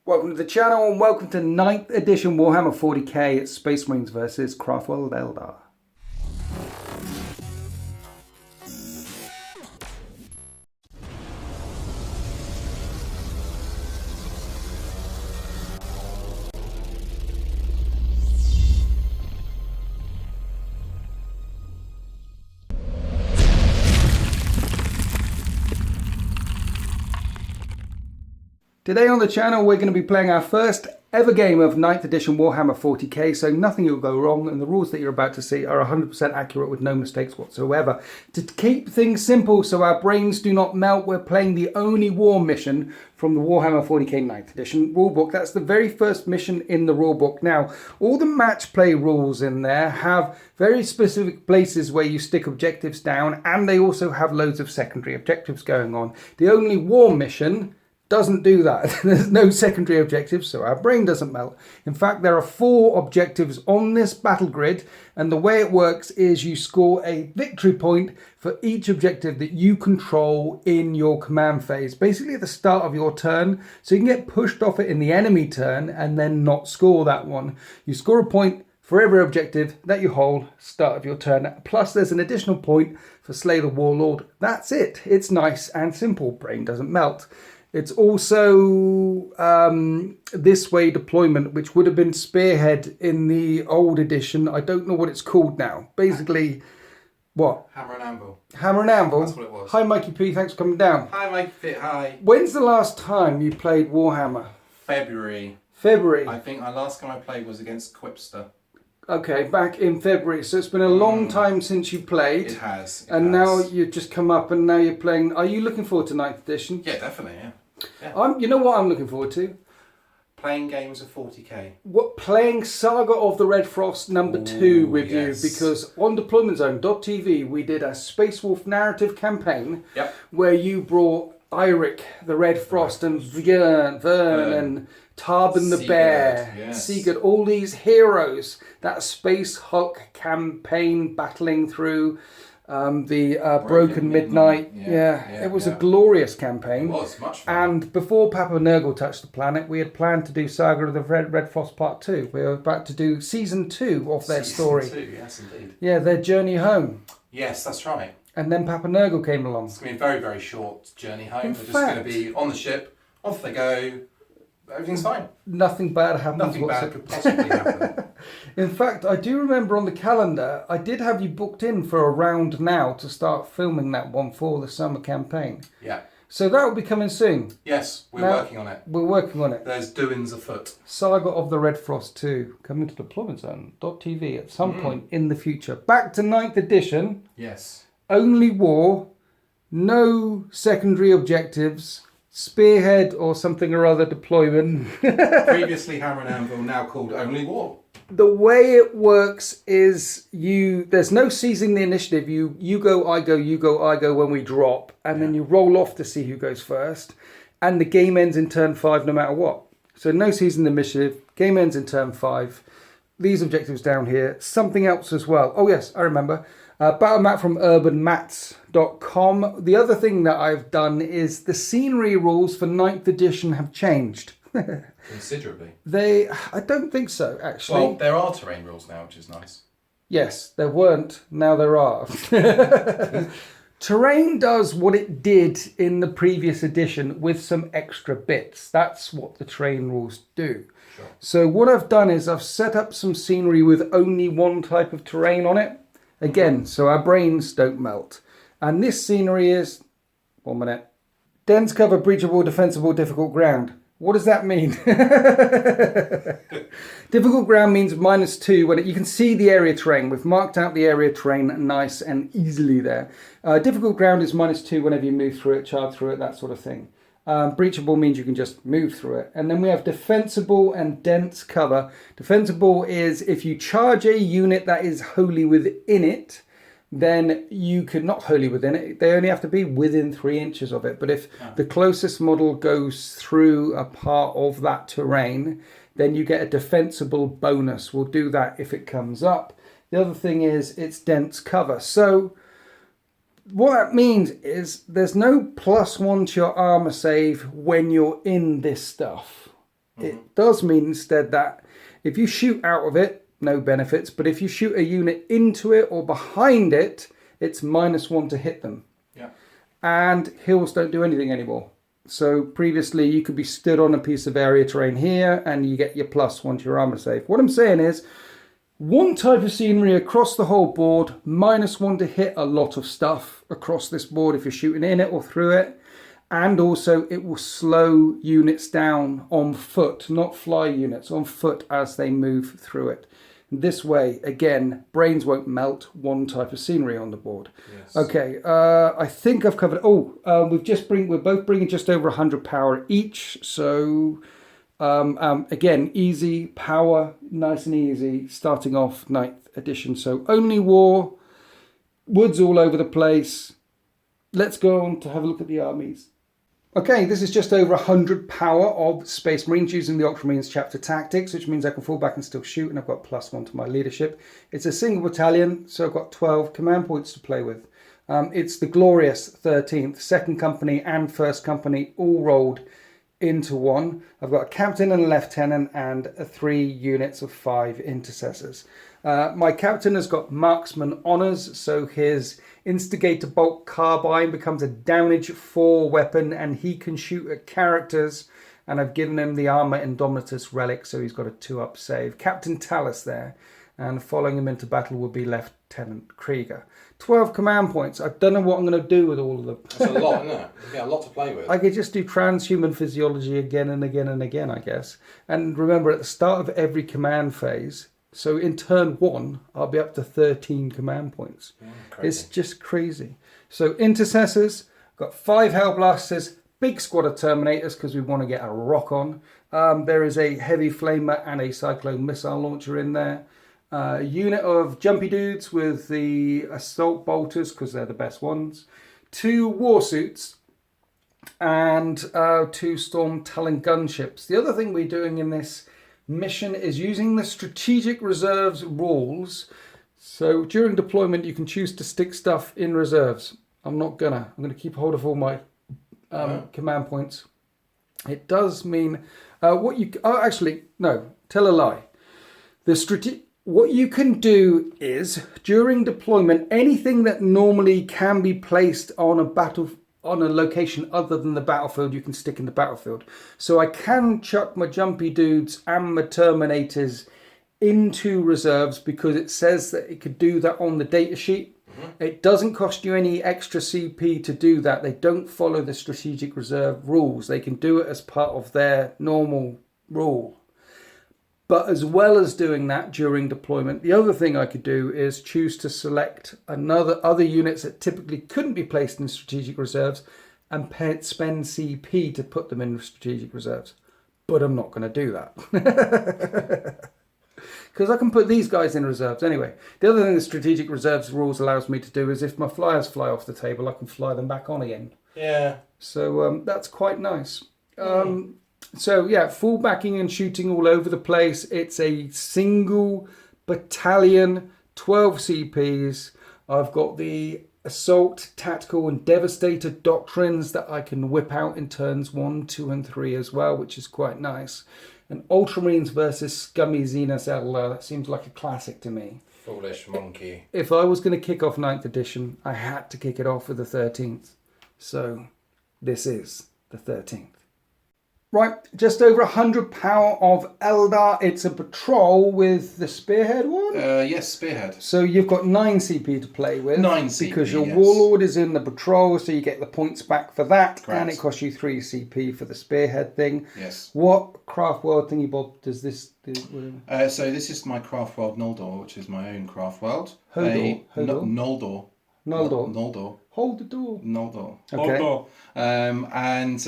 Welcome to the channel and welcome to 9th edition Warhammer 40k Space Marines vs Craftworld Eldar. Today on the channel we're going to be playing our first ever game of 9th edition Warhammer 40k, so nothing will go wrong and the rules that you're about to see are 100% accurate with no mistakes whatsoever. To keep things simple so our brains do not melt, we're playing the only war mission from the Warhammer 40k 9th edition rulebook. That's the very first mission in the rulebook. Now, all the match play rules in there have very specific places where you stick objectives down, and they also have loads of secondary objectives going on. The only war mission doesn't do that. There's no secondary objectives, so our brain doesn't melt. In fact, there are 4 objectives on this battle grid, and the way it works is you score a victory point for each objective that you control in your command phase, basically at the start of your turn, so you can get pushed off it in the enemy turn and then not score that one. You score a point for every objective that you hold start of your turn, plus there's an additional point for Slay the Warlord. That's it. It's nice and simple. Brain doesn't melt. It's also this way deployment, which would have been Spearhead in the old edition. I don't know what it's called now. Basically, what? Hammer and Anvil. Hammer and Anvil? That's what it was. Hi, Mikey P. Thanks for coming down. Hi, Mikey P. Hi. When's the last time you played Warhammer? February. February? I think the last time I played was against Quipster. Okay, back in February. So it's been a long time since you played. It has. Now you've just come up and now you're playing. Are you looking forward to 9th edition? Yeah, definitely, yeah. You know what I'm looking forward to? Playing games of 40k. Playing Saga of the Red Frost #2 with you, because on deploymentzone.tv we did a Space Wolf narrative campaign where you brought Eirik the Red Frost and Vern and Tarban the Bear, Sigurd, all these heroes. That Space Hulk campaign battling through the Broken Midnight. It was a glorious campaign. It was much fun. And before Papa Nurgle touched the planet, we had planned to do Saga of the Red Frost Part 2. We were about to do Season 2 of their story. Season 2, yes indeed. Yeah, their journey home. Yes, that's right. And then Papa Nurgle came along. It's going to be a very, very short journey home. They're just going to be on the ship, off they go, everything's fine. Nothing bad happens. Nothing bad could possibly happen. In fact, I do remember on the calendar, I did have you booked in for a round now to start filming that one for the summer campaign. Yeah. So that will be coming soon. Yes, we're working on it. We're working on it. There's doings afoot. Saga of the Red Frost 2, coming to deploymentzone.tv at some point in the future. Back to 9th edition. Yes. Only war, no secondary objectives, Spearhead or something or other deployment. Previously Hammer and Anvil, now called Only War. The way it works is there's no seizing the initiative. You go, I go, you go, I go when we drop, and then you roll off to see who goes first, and the game ends in turn 5 no matter what. So no seizing the initiative, game ends in turn 5. These objectives down here, something else as well. Oh yes, I remember. Battle map from urbanmats.com. The other thing that I've done is the scenery rules for 9th edition have changed. Considerably. I don't think so, actually. Well, there are terrain rules now, which is nice. Yes, there weren't. Now there are. Terrain does what it did in the previous edition with some extra bits. That's what the terrain rules do. Sure. So what I've done is I've set up some scenery with only one type of terrain on it. Again, so our brains don't melt. And this scenery is, 1 minute, dense cover, breachable, defensible, difficult ground. What does that mean? Difficult ground means -2 when you can see the area terrain. We've marked out the area terrain nice and easily there. Difficult ground is -2 whenever you move through it, charge through it, that sort of thing. Breachable means you can just move through it. And then we have defensible and dense cover. Defensible is if you charge a unit that is wholly within it, then you could, not wholly within it, they only have to be within 3 inches of it. But if the closest model goes through a part of that terrain, then you get a defensible bonus. We'll do that if it comes up. The other thing is it's dense cover. So what that means is there's no +1 to your armor save when you're in this stuff. It does mean instead that if you shoot out of it, no benefits, but if you shoot a unit into it or behind it, it's -1 to hit them. Yeah. And hills don't do anything anymore. So previously you could be stood on a piece of area terrain here and you get your +1 to your armor save. What I'm saying is, one type of scenery across the whole board, -1 to hit a lot of stuff across this board if you're shooting in it or through it. And also it will slow units down on foot, not fly units, on foot as they move through it. This way, again, brains won't melt, one type of scenery on the board. Yes. Okay, I think I've covered. We're both bringing just over 100 power each. So again, easy power, nice and easy, starting off 9th edition. So only war, woods all over the place. Let's go on to have a look at the armies. Okay, this is just over 100 power of Space Marines using the Ultramarines chapter Tactics, which means I can fall back and still shoot, and I've got +1 to my leadership. It's a single battalion, so I've got 12 command points to play with. It's the glorious 13th, 2nd Company and 1st Company all rolled into one. I've got a captain and a lieutenant and 3 units of 5 intercessors. My captain has got marksman honours, so his instigator bolt carbine becomes a damage 4 weapon and he can shoot at characters, and I've given him the armor Indomitus relic, so he's got a 2-up save. Captain Talus there, and following him into battle will be Lieutenant Krieger. 12 command points. I don't know what I'm going to do with all of them. That's a lot, isn't it? You've got a lot to play with. I could just do transhuman physiology again and again and again, I guess. And remember, at the start of every command phase, so in turn 1, I'll be up to 13 command points. It's just crazy. So intercessors, got 5 Hellblasters, big squad of Terminators because we want to get a rock on. There is a heavy flamer and a cyclone missile launcher in there. A unit of jumpy dudes with the assault bolters because they're the best ones. 2 warsuits and 2 Storm Talon gunships. The other thing we're doing in this mission is using the strategic reserves rules. So during deployment you can choose to stick stuff in reserves. I'm gonna keep hold of all my command points. It does mean tell a lie. What you can do is, during deployment, anything that normally can be placed on a location other than the battlefield, you can stick in the battlefield. So I can chuck my jumpy dudes and my Terminators into reserves because it says that it could do that on the data sheet. It doesn't cost you any extra CP to do that. They don't follow the strategic reserve rules. They can do it as part of their normal rule. But as well as doing that during deployment, the other thing I could do is choose to select other units that typically couldn't be placed in strategic reserves and spend CP to put them in strategic reserves. But I'm not going to do that. Because I can put these guys in reserves anyway. The other thing the strategic reserves rules allows me to do is if my flyers fly off the table, I can fly them back on again. Yeah. So that's quite nice. So yeah, full backing and shooting all over the place. It's a single battalion, 12 CPs. I've got the assault, tactical and devastator doctrines that I can whip out in turns 1, 2 and 3 as well, which is quite nice. And Ultramarines versus Scummy Xenos Eldar, that seems like a classic to me. Foolish monkey. If I was going to kick off 9th edition, I had to kick it off with the 13th. So this is the 13th. Right, just over 100 power of Eldar. It's a patrol with the Spearhead one? Yes, Spearhead. So you've got 9 CP to play with. 9 CP, because your yes. Warlord is in the patrol, so you get the points back for that. Correct. And it costs you 3 CP for the Spearhead thing. Yes. What craft world thingy bob does this do? So this is my craft world Noldor, which is my own craft world. Hodor? Noldor. Noldor. Hold the door. Noldor. Okay. Noldor. And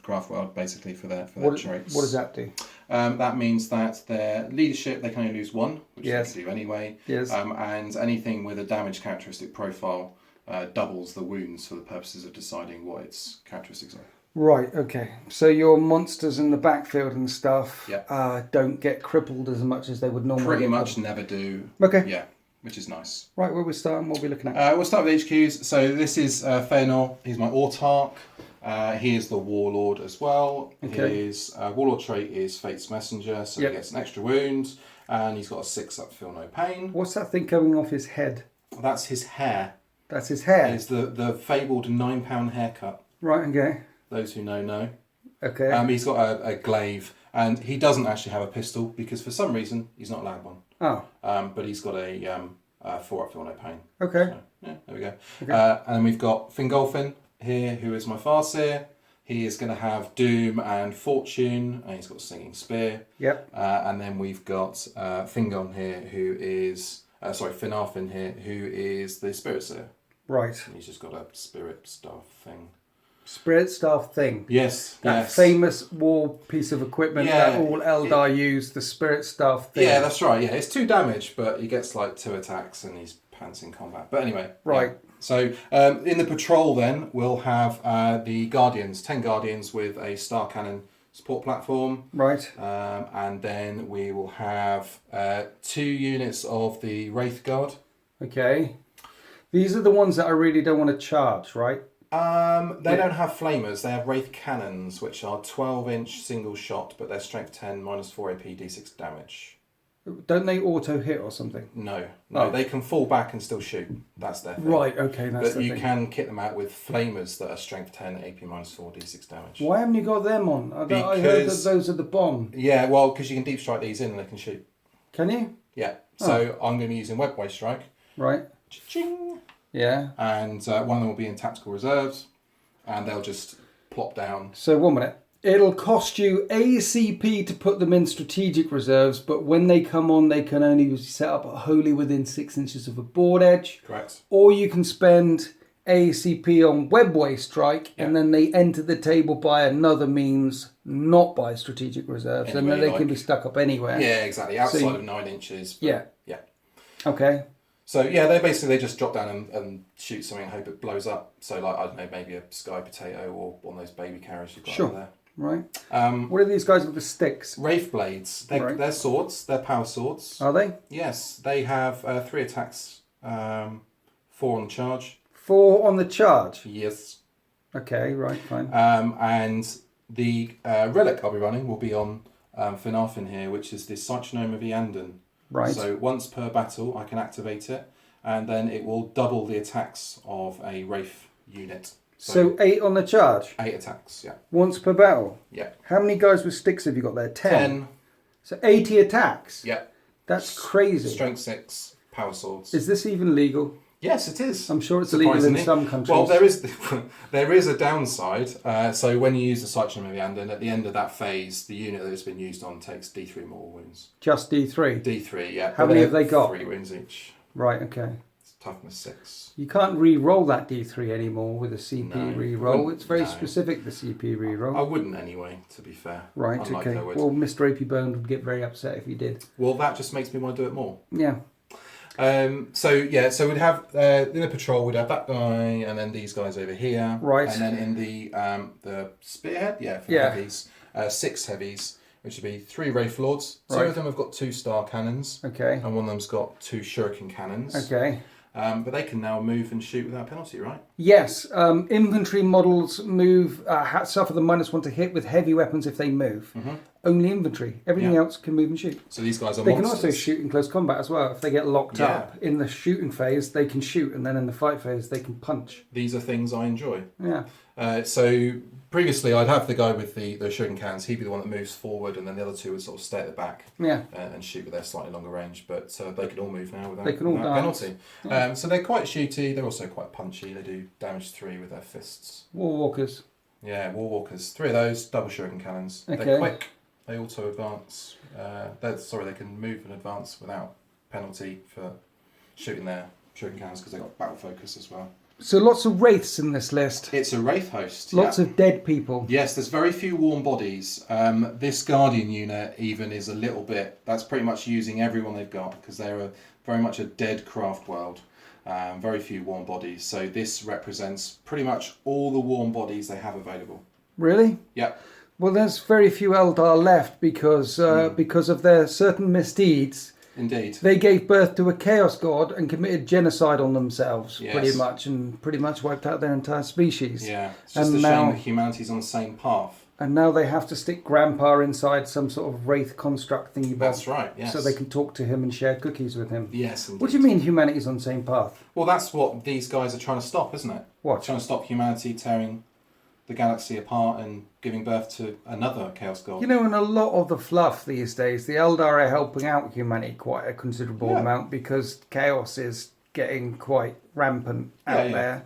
craft world basically for their traits. What does that do? That means that their leadership, they can only lose 1, which Yes. they do anyway. Yes. And anything with a damage characteristic profile doubles the wounds for the purposes of deciding what its characteristics are. Right, okay. So your monsters in the backfield and stuff Yeah. don't get crippled as much as they would normally Pretty get much crippled. never do. Okay. Yeah, which is nice. Right, where we're starting, what are we looking at? We'll start with HQs. So this is Feanor. He's my Autarch. He is the Warlord as well. Okay. His Warlord trait is Fate's Messenger, so Yep. he gets an extra wound, and he's got a 6-up Feel No Pain. What's that thing coming off his head? That's his hair. That's his hair. It's the fabled £9 haircut. Right, okay. Those who know. Okay. He's got a glaive, and he doesn't actually have a pistol because for some reason he's not allowed one. Oh. But he's got a 4-up Feel No Pain. Okay. So, yeah, there we go. Okay. And then we've got Fingolfin here, who is my Farseer. He is going to have Doom and Fortune, and he's got Singing Spear. Yep. And then we've got Fingon here, who is... Finarfin here, who is the Spirit Seer. Right. He's just got a Spirit Staff thing. Spirit Staff thing. Yes. That famous war piece of equipment that all Eldar use, the Spirit Staff thing. Yeah, that's right. Yeah, it's 2 damage, but he gets like 2 attacks and he's pants in combat. But anyway. Right. Yeah. So in the patrol then, we'll have the Guardians, 10 Guardians with a Star Cannon support platform. Right. And then we will have 2 units of the Wraith Guard. Okay. These are the ones that I really don't want to charge, right? They don't have flamers. They have Wraith Cannons, which are 12-inch single shot, but they're strength 10, -4 AP, D6 damage. Don't they auto hit or something? No. Oh. They can fall back and still shoot. That's their thing. Right, okay, that's But the you thing. can kit them out with flamers that are strength 10, AP -4, D6 damage. Why haven't you got them on? I heard that Because- those are the bomb. Yeah, well, because you can deep strike these in and they can shoot. Can you? Yeah. So I'm going to be using Webway Strike. Right. Cha-ching. Yeah. And one of them will be in tactical reserves, and they'll just plop down. So 1 minute. It'll cost you ACP to put them in strategic reserves, but when they come on, they can only be set up wholly within 6 inches of a board edge. Correct. Or you can spend ACP on Webway Strike, and then they enter the table by another means, not by strategic reserves, and then they can be stuck up anywhere. Yeah, exactly. Outside of 9 inches. Yeah. Yeah. Okay. So yeah, they just drop down and shoot something and hope it blows up. So like, I don't know, maybe a Sky Potato or one of those baby carriers you've got over there. Right. What are these guys with the sticks? Wraith Blades. They're swords. They're power swords. Are they? Yes. They have 3 attacks, 4 on the charge. 4 on the charge? Yes. Okay, right, fine. And the relic I'll be running will be on Finarfin here, which is the Cyclone of Eandon. Right. So once per battle, I can activate it, and then it will double the attacks of a Wraith unit. So 8 on the charge? 8 attacks, yeah. Once per battle? Yeah. How many guys with sticks have you got there? 10? 10. So 80 attacks? Yeah. That's crazy. Strength 6, power swords. Is this even legal? Yes, it is. I'm sure it's illegal in some countries. Well, there is a downside. So when you use the Cyclone of Eandon, at the end of that phase, the unit that it's been used on takes D3 mortal wounds. Just D3? D3, yeah. How many have they got? 3 wounds each. Right, okay. It's toughness 6. You can't re-roll that D3 anymore with a CP No, re-roll. It's very no. specific, the CP re-roll. I wouldn't anyway, to be fair. Right, Unlike okay. I would. Well, Mr. AP Bone would get very upset if you did. Well, that just makes me want to do it more. Yeah. So we'd have in the patrol we'd have that guy and then these guys over here, Right. And then in the spearhead, for heavies, 6 heavies, which would be 3 Wraith Lords. 2 of them have got 2 star cannons, Okay. and one of them's got 2 shuriken cannons. Okay. But they can now move and shoot without penalty, right? Yes. Infantry models move suffer the -1 to hit with heavy weapons if they move. Mm-hmm. Only infantry. Everything else can move and shoot. So these guys are They monsters. can also shoot in close combat as well. If they get locked up in the shooting phase, they can shoot, and then in the fight phase, they can punch. These are things I enjoy. Yeah. So previously, I'd have the guy with the shuriken cannons. He'd be the one that moves forward, and then the other 2 would sort of stay at the back and shoot with their slightly longer range. But they can all move now without penalty. Yeah. So they're quite shooty. They're also quite punchy. They do damage 3 with their fists. Warwalkers. Yeah, Warwalkers. 3 of those, double shuriken cannons. Okay. They're quick. They auto advance. They can move and advance without penalty for shooting their shuriken cannons because they've got battle focus as well. So lots of wraiths in this list. It's a Wraith host. Lots of dead people. Yes, there's very few warm bodies. This Guardian unit even is a little bit... That's pretty much using everyone they've got because they're very much a dead craft world. Very few warm bodies. So this represents pretty much all the warm bodies they have available. Really? Yep. Well, there's very few Eldar left because of their certain misdeeds. Indeed. They gave birth to a chaos god and committed genocide on themselves, Yes. pretty much wiped out their entire species. Yeah, it's just a shame that humanity's on the same path. And now they have to stick Grandpa inside some sort of wraith construct thingy. That's right, yes. So they can talk to him and share cookies with him. Yes, indeed. What do you mean humanity's on the same path? Well, that's what these guys are trying to stop, isn't it? What? Trying to stop humanity tearing the galaxy apart and giving birth to another chaos god. You know, in a lot of the fluff these days, the Eldar are helping out humanity quite a considerable amount because chaos is getting quite rampant out there.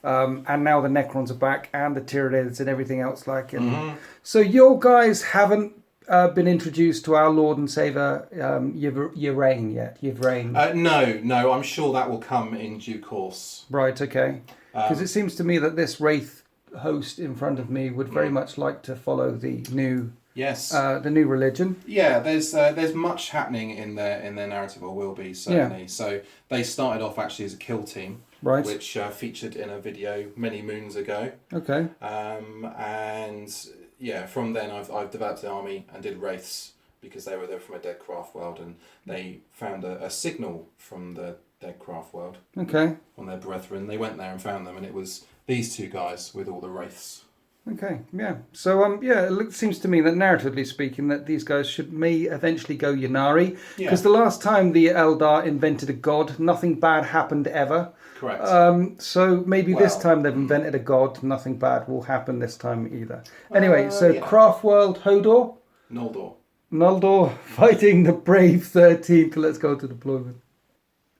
And now the Necrons are back and the Tyranids and everything else like it. Mm-hmm. So your guys haven't been introduced to our Lord and Saviour Yvraine yet? Yvraine? No, I'm sure that will come in due course. Right, okay. Because it seems to me that this Wraith host in front of me would very much like to follow the new religion. Yeah, there's much happening in their narrative, or will be certainly. Yeah. So they started off actually as a kill team, right, which featured in a video many moons ago. Okay. And yeah, from then I've developed an army and did wraiths because they were there from a dead craft world, and they found a signal from the dead craft world. Okay. On their brethren, they went there and found them, and it was these two guys with all the wraiths. Okay, yeah. So, it seems to me that narratively speaking, that these guys may eventually go Ynnari. Because the last time the Eldar invented a god, nothing bad happened ever. Correct. So maybe this time they've invented a god, nothing bad will happen this time either. Anyway, Craft World Hodor? Noldor fighting the brave 13th. Let's go to deployment.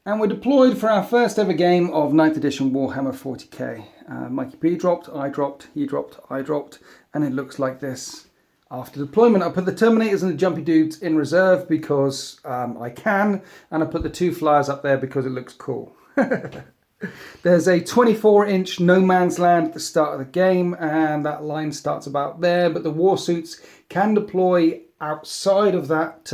And we're deployed for our first ever game of 9th edition Warhammer 40k. Mikey P dropped, I dropped, he dropped, I dropped, and it looks like this after deployment. I put the Terminators and the Jumpy Dudes in reserve because I can, and I put the 2 Flyers up there because it looks cool. There's a 24-inch no man's land at the start of the game, and that line starts about there, but the war suits can deploy outside of that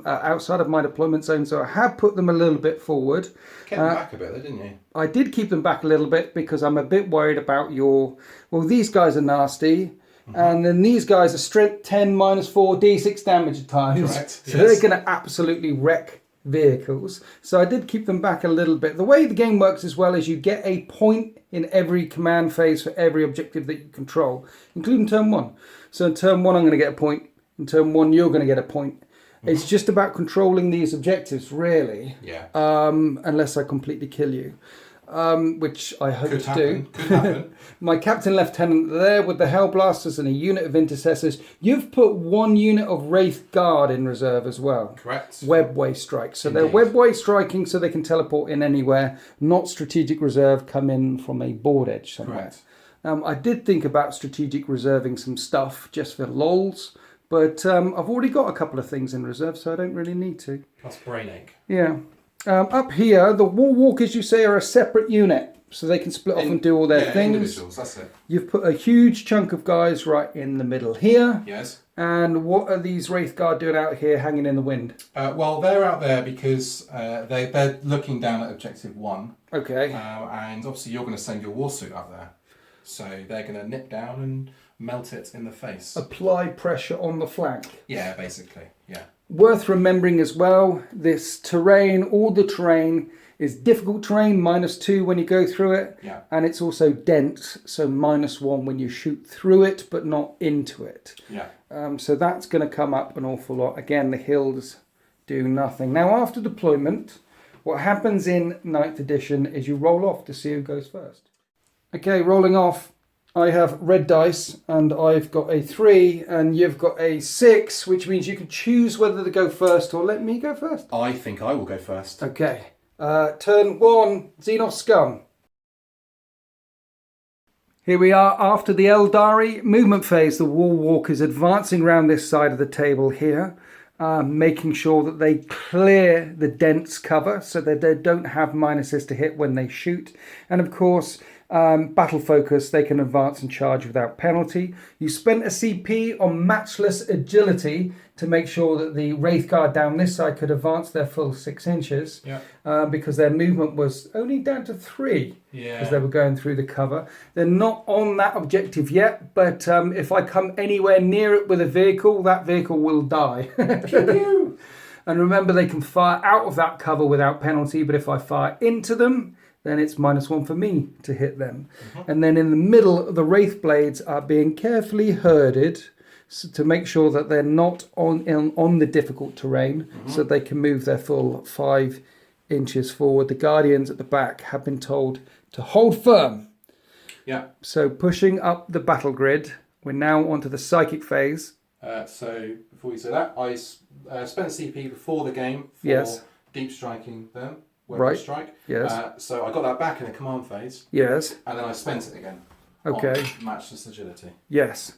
outside of my deployment zone, so I have put them a little bit forward. Kept them back a bit, though, didn't you? I did keep them back a little bit because I'm a bit worried about these guys are nasty, and then these guys are strength 10 -4 d6 damage at times. Correct. So they're going to absolutely wreck vehicles. So I did keep them back a little bit. The way the game works as well is you get a point in every command phase for every objective that you control, including turn 1. So in turn 1 I'm going to get a point. In turn 1 you're going to get a point. It's just about controlling these objectives, really. Yeah. Unless I completely kill you. Which I hope to do. Could happen. My Captain Lieutenant there with the Hellblasters and a unit of Intercessors. You've put 1 unit of Wraith Guard in reserve as well. Correct. Webway strike. So they're webway striking so they can teleport in anywhere. Not strategic reserve, come in from a board edge somewhere. Correct. I did think about strategic reserving some stuff just for lols. But I've already got a couple of things in reserve, so I don't really need to. Plus brain ache. Yeah. Up here, the War Walkers, you say, are a separate unit, so they can split off and do all their things. Individuals, that's it. You've put a huge chunk of guys right in the middle here. Yes. And what are these Wraith Guard doing out here hanging in the wind? Well, they're out there because they're looking down at Objective 1. Okay. And obviously you're going to send your warsuit up there. So they're going to nip down and melt it in the face. Apply pressure on the flank. Yeah, basically, yeah. Worth remembering as well, this terrain, all the terrain is difficult terrain, -2 when you go through it. Yeah. And it's also dense, so -1 when you shoot through it, but not into it. Yeah. So that's going to come up an awful lot. Again, the hills do nothing. Now, after deployment, what happens in 9th edition is you roll off to see who goes first. Okay, rolling off. I have red dice, and I've got a 3, and you've got a 6, which means you can choose whether to go first or let me go first. I think I will go first. Okay. Turn 1, Xenos Scum. Here we are after the Eldari movement phase. The War Walkers advancing around this side of the table here, making sure that they clear the dense cover so that they don't have minuses to hit when they shoot. And of course, battle focus, they can advance and charge without penalty. You spent a CP on matchless agility to make sure that the Wraith Guard down this side could advance their full 6 inches. Yeah. Because their movement was only down to 3 as they were going through the cover. They're not on that objective yet, but if I come anywhere near it with a vehicle, that vehicle will die. And remember, they can fire out of that cover without penalty, but if I fire into them, then it's -1 for me to hit them. And then in the middle, the Wraith Blades are being carefully herded to make sure that they're not on the difficult terrain, so they can move their full 5 inches forward. The Guardians at the back have been told to hold firm. Yeah. So pushing up the battle grid, we're now onto the psychic phase. So before we say that, I spent CP before the game for Yes. deep striking them. Right. Strike. Yes. So I got that back in the command phase. Yes. And then I spent it again. Okay. On matchless agility. Yes.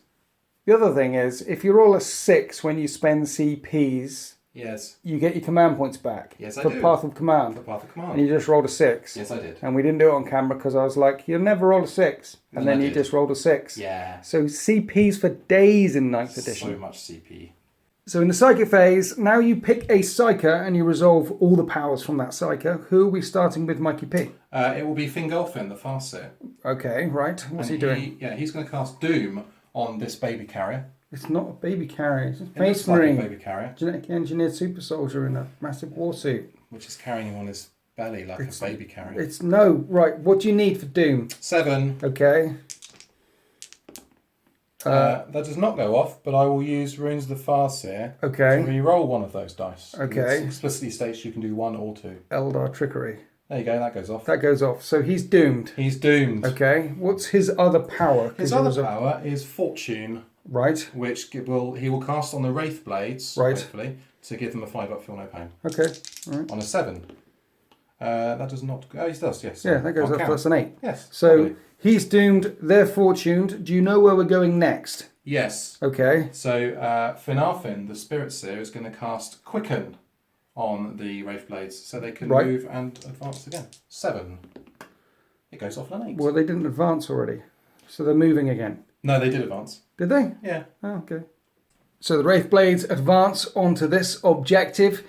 The other thing is, if you roll a 6 when you spend CPs, Yes. you get your command points back. Yes, I for do. Path of Command. For Path of Command. And you just rolled a 6. Yes, I did. And we didn't do it on camera because I was like, you'll never roll a 6. And then I you did. just rolled a 6. Yeah. So CPs for days in 9th edition. So much CP. So in the Psyker phase, now you pick a Psyker and you resolve all the powers from that Psyker. Who are we starting with, Mikey P? It will be Fingolfin, the Farseer. Okay, right. What's he doing? Yeah, he's going to cast Doom on this baby carrier. It's not a baby carrier. It's a It looks Space like a Marine. baby carrier. Genetically engineered super soldier in a massive war suit. Which is carrying him on his belly like a baby carrier. It's no, right. What do you need for Doom? 7. Okay. That does not go off, but I will use Runes of the Farseer Okay. to re-roll one of those dice. Okay. It explicitly states you can do 1 or 2. Eldar trickery. There you go, that goes off. That goes off. So he's doomed. He's doomed. Okay. What's his other power? 'Cause His there other was a- power is Fortune, Right. which he will cast on the Wraith Blades, Right. hopefully, to give them a 5-up, feel no pain. Okay. All right. On a 7. That does not... Oh, he does, yes. Yeah, that goes On up count. plus an 8. Yes. So lovely. he's doomed. They're fortuned. Do you know where we're going next? Yes. Okay. So Finarfin, the Spirit Seer, is going to cast Quicken on the Wraith Blades, so they can Right. move and advance again. 7. It goes off on an 8. Well, they didn't advance already. So they're moving again. No, they did advance. Did they? Yeah. Oh, okay. So the Wraith Blades advance onto this objective.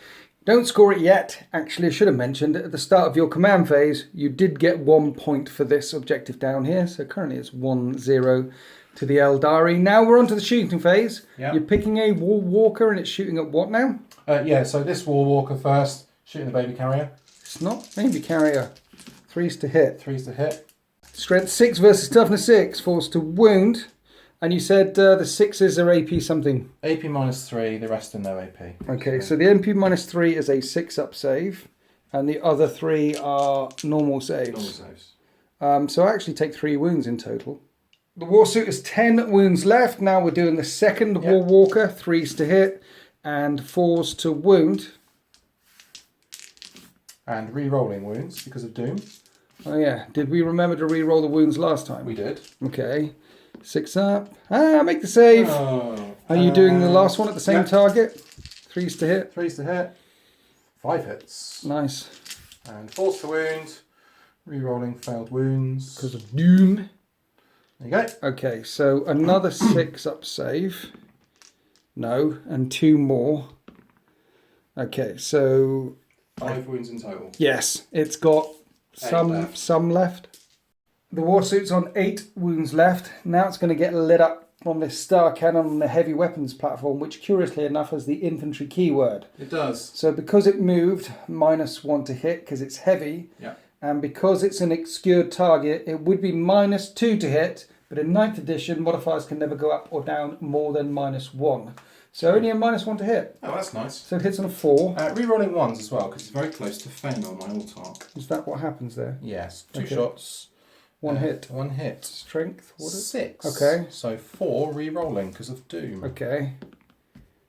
Don't score it yet. Actually, I should have mentioned at the start of your command phase, you did get 1 point for this objective down here. So currently it's 1-0 to the Eldari. Now we're on to the shooting phase. Yeah. You're picking a War Walker and it's shooting at what now? Yeah, so this War Walker first, shooting the baby carrier. It's not maybe carrier. 3's to hit. 3's to hit. Strength 6 versus toughness 6. Force to wound. And you said the 6s are AP something. AP -3, the rest are no AP. Okay, so the MP -3 is a 6-up save. And the other 3 are normal saves. Normal saves. So I actually take 3 wounds in total. The war suit is 10 wounds left. Now we're doing the second War Walker. 3's to hit and 4's to wound. And re-rolling wounds because of Doom. Oh yeah, did we remember to re-roll the wounds last time? We did. Okay, 6 up. Make the save. Oh, Are you doing the last one at the same yeah. target? 3's to hit. 3's to hit. 5 hits. Nice. And 4's to wound. Re-rolling failed wounds. Because of Doom. There you go. Okay, so another 6-up save. No, and 2 more. Okay, so 5 wounds in total. yes, it's got some left. The warsuit's on 8 wounds left. Now it's going to get lit up from this star cannon on the heavy weapons platform, which curiously enough has the infantry keyword. It does. So because it moved, -1 to hit because it's heavy. Yeah. And because it's an obscured target, it would be -2 to hit, but in 9th edition, modifiers can never go up or down more than -1. So only a -1 to hit. Oh, that's nice. So it hits on a 4. Re-rolling 1s as well, because it's very close to Fen on my Autark. Is that what happens there? Yes. 2 Okay. shots. 1 hit. 1 hit. Strength, what is it? 6. Okay. So 4 re-rolling because of Doom. Okay,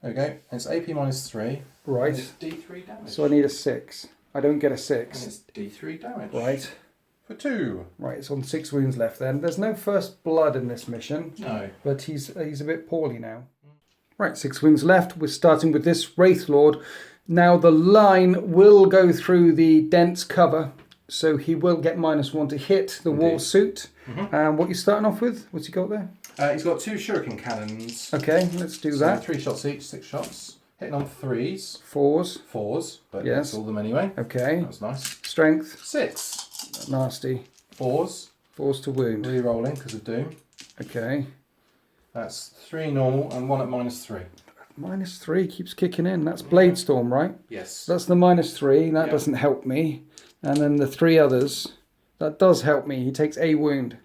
There we go. It's AP -3. right. It's D3 damage. So I need a 6. I don't get a And 6. it's D3 damage. Right. For 2. Right, it's on 6 wounds left then. There's no first blood in this mission, No. but he's a bit poorly now. Right, 6 wounds left. We're starting with this Wraith Lord. Now the line will go through the dense cover, so he will get -1 to hit the war suit. What you starting off with? What's he got there? He's got 2 shuriken cannons. Okay, let's do So that. 3 shots each, 6 shots. Hitting on 3s. 4s. 4s, but Yes. that's all them anyway. Okay. That was nice. Strength. 6. Nasty. 4s. 4s to wound. Re-rolling because of Doom. Okay. That's 3 normal and 1 at -3. -3 keeps kicking in. That's Blade Storm, right? Yes. That's the -3. That Yeah. doesn't help me. And then the 3 others. That does help me. He takes a wound.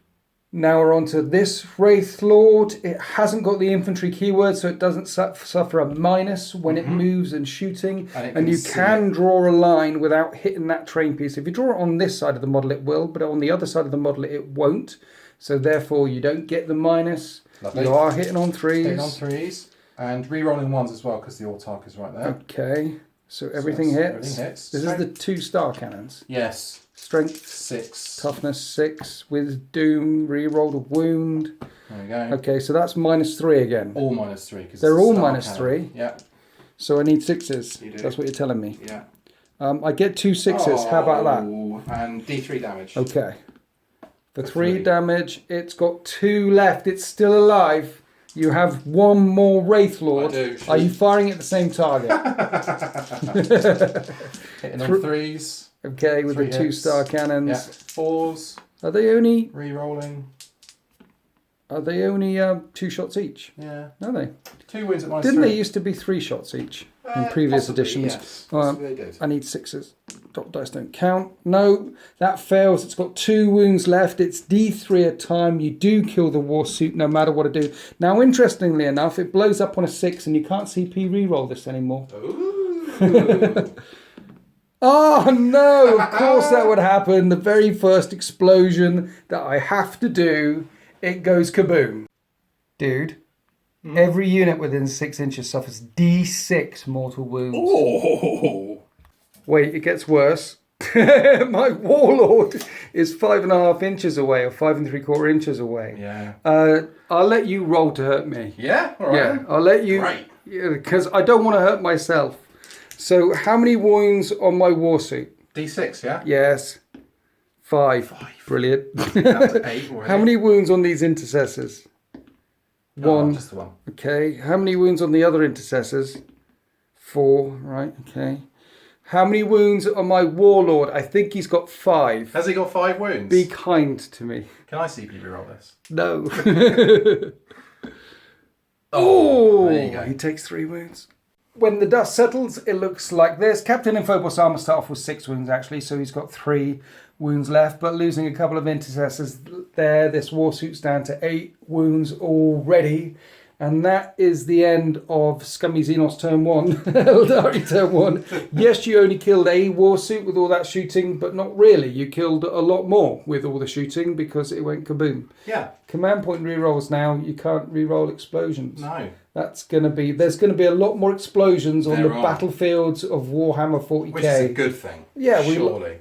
Now we're on to this Wraith Lord. It hasn't got the infantry keyword, so it doesn't suffer a minus when it moves and shooting. And you can draw a line without hitting that terrain piece. If you draw it on this side of the model, it will, but on the other side of the model, it won't. So therefore, you don't get the minus. Lovely. You are hitting on 3s. Hitting on 3s. And re-rolling 1s as well, because the Autark is right there. Okay. So everything hits. Everything hits. This is the 2-star cannons. Yes. Strength 6. Toughness 6 with Doom, re-rolled a wound. There we go. Okay, so that's -3 again. All -3. They're all -3. Yeah. So I need 6s. You do. That's what you're telling me. Yeah. I get 2 6s. How about that? And D3 damage. Okay. For 3 damage, it's got 2 left. It's still alive. You have 1 more Wraith Lord. I do. Are you firing at the same target? Hitting on 3s. Okay, with the 2-star cannons. Yeah. 4s. Are they only Re-rolling. 2 shots each? Yeah. Are they? 2 wins at -3. Didn't they used to be 3 shots each in previous Possibly, editions? Yes. Possibly they did. I need 6s. Drop dice don't count. No, that fails. It's got 2 wounds left. It's D3 a time. You do kill the war suit no matter what I do. Now, interestingly enough, it blows up on a 6 and you can't CP reroll this anymore. Ooh. Oh no, of course that would happen. The very first explosion that I have to do, it goes kaboom. Dude, every unit within 6 inches suffers D6 mortal wounds. Oh. Wait, it gets worse. My warlord is 5.5 inches away, or 5 3/4 inches away. Yeah. I'll let you roll to hurt me. Yeah? All right. Yeah, I'll let you, because I don't want to hurt myself. So how many wounds on my warsuit? D6, yeah? Yes. 5. Brilliant. That's 8 already. How many wounds on these intercessors? 1. Just the 1. Okay. How many wounds on the other intercessors? 4. Right. Okay. How many wounds on my warlord? I think he's got 5. Has he got 5 wounds? Be kind to me. Can I CP reroll this? No. There you go. He takes 3 wounds. When the dust settles, it looks like this. Captain in Phobos Armor start off with 6 wounds, actually, so he's got 3 wounds left, but losing a couple of intercessors there. This warsuit's down to 8 wounds already. And that is the end of Scummy Xenos turn 1, Eldar turn 1. Yes, you only killed a warsuit with all that shooting, but not really. You killed a lot more with all the shooting because it went kaboom. Yeah. Command point rerolls now, you can't reroll explosions. No. There's going to be a lot more explosions on the battlefields of Warhammer 40k. Which is a good thing. Yeah, surely.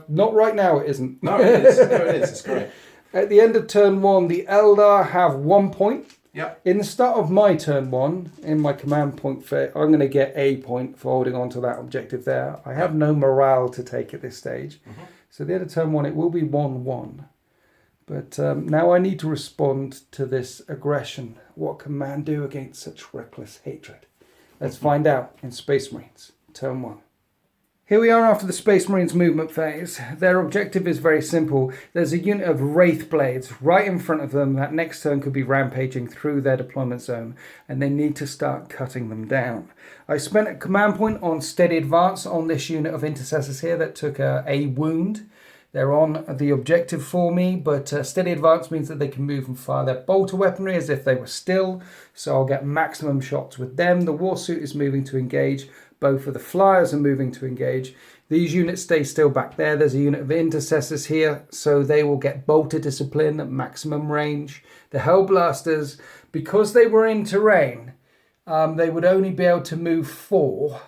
Not right now, it isn't. No, it is. It's great. At the end of turn 1, the Eldar have 1 point. Yep. In the start of my turn 1, in my command point phase, I'm going to get a point for holding on to that objective there. I have no morale to take at this stage. So at the end of turn 1, it will be 1-1. But now I need to respond to this aggression. What can man do against such reckless hatred? Let's find out in Space Marines, turn 1. Here we are after the Space Marines movement phase. Their objective is very simple. There's a unit of Wraith Blades right in front of them that next turn could be rampaging through their deployment zone, and they need to start cutting them down. I spent a command point on steady advance on this unit of intercessors here that took a wound. They're on the objective for me, but steady advance means that they can move and fire their bolter weaponry as if they were still, so I'll get maximum shots with them. The warsuit is moving to engage. Both of the flyers are moving to engage. These units stay still back there. There's a unit of intercessors here, so they will get bolter discipline at maximum range. The Hellblasters, because they were in terrain, they would only be able to move 4.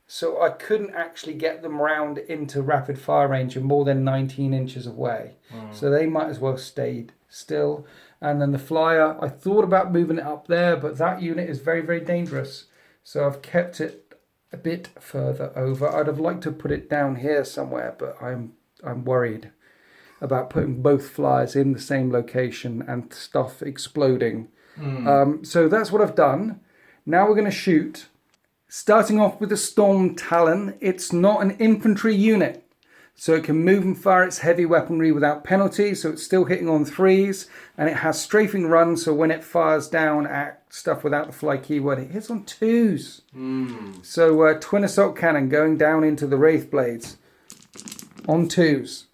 So I couldn't actually get them round into rapid fire range and more than 19 inches away. So they might as well stayed still. And then the flyer, I thought about moving it up there, but that unit is very, very dangerous. So I've kept it a bit further over. I'd have liked to put it down here somewhere, but I'm worried about putting both flyers in the same location and stuff exploding. So that's what I've done. Now we're going to shoot. Starting off with the Storm Talon. It's not an infantry unit, So it can move and fire its heavy weaponry without penalty, so it's still hitting on 3s, and it has strafing run, so when it fires down at stuff without the fly keyword, it hits on 2s. So twin assault cannon going down into the Wraith Blades on 2s.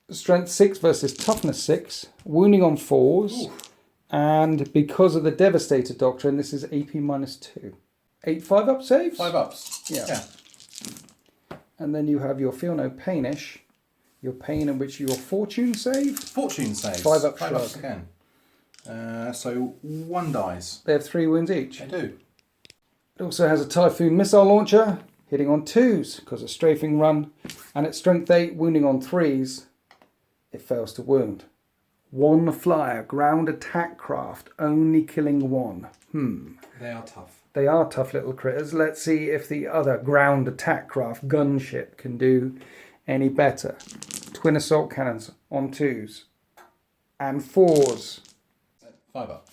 Strength 6 versus toughness 6, wounding on 4s, and because of the Devastator Doctrine, this is AP -2. 8 5-up saves? 5-ups. Yeah. And then you have your Feel No Painish, your Pain, in which your Fortune save. Fortune saves. 5-up 5-ups shrug. again. So 1 dies. They have 3 wounds each. They do. It also has a Typhoon missile launcher, hitting on 2s because of strafing run, and its strength 8, wounding on 3s. It fails to wound. 1 flyer, ground attack craft, only killing 1. They are tough. They are tough little critters. Let's see if the other ground attack craft gunship can do any better. Twin assault cannons on 2s and 4s. 5-up.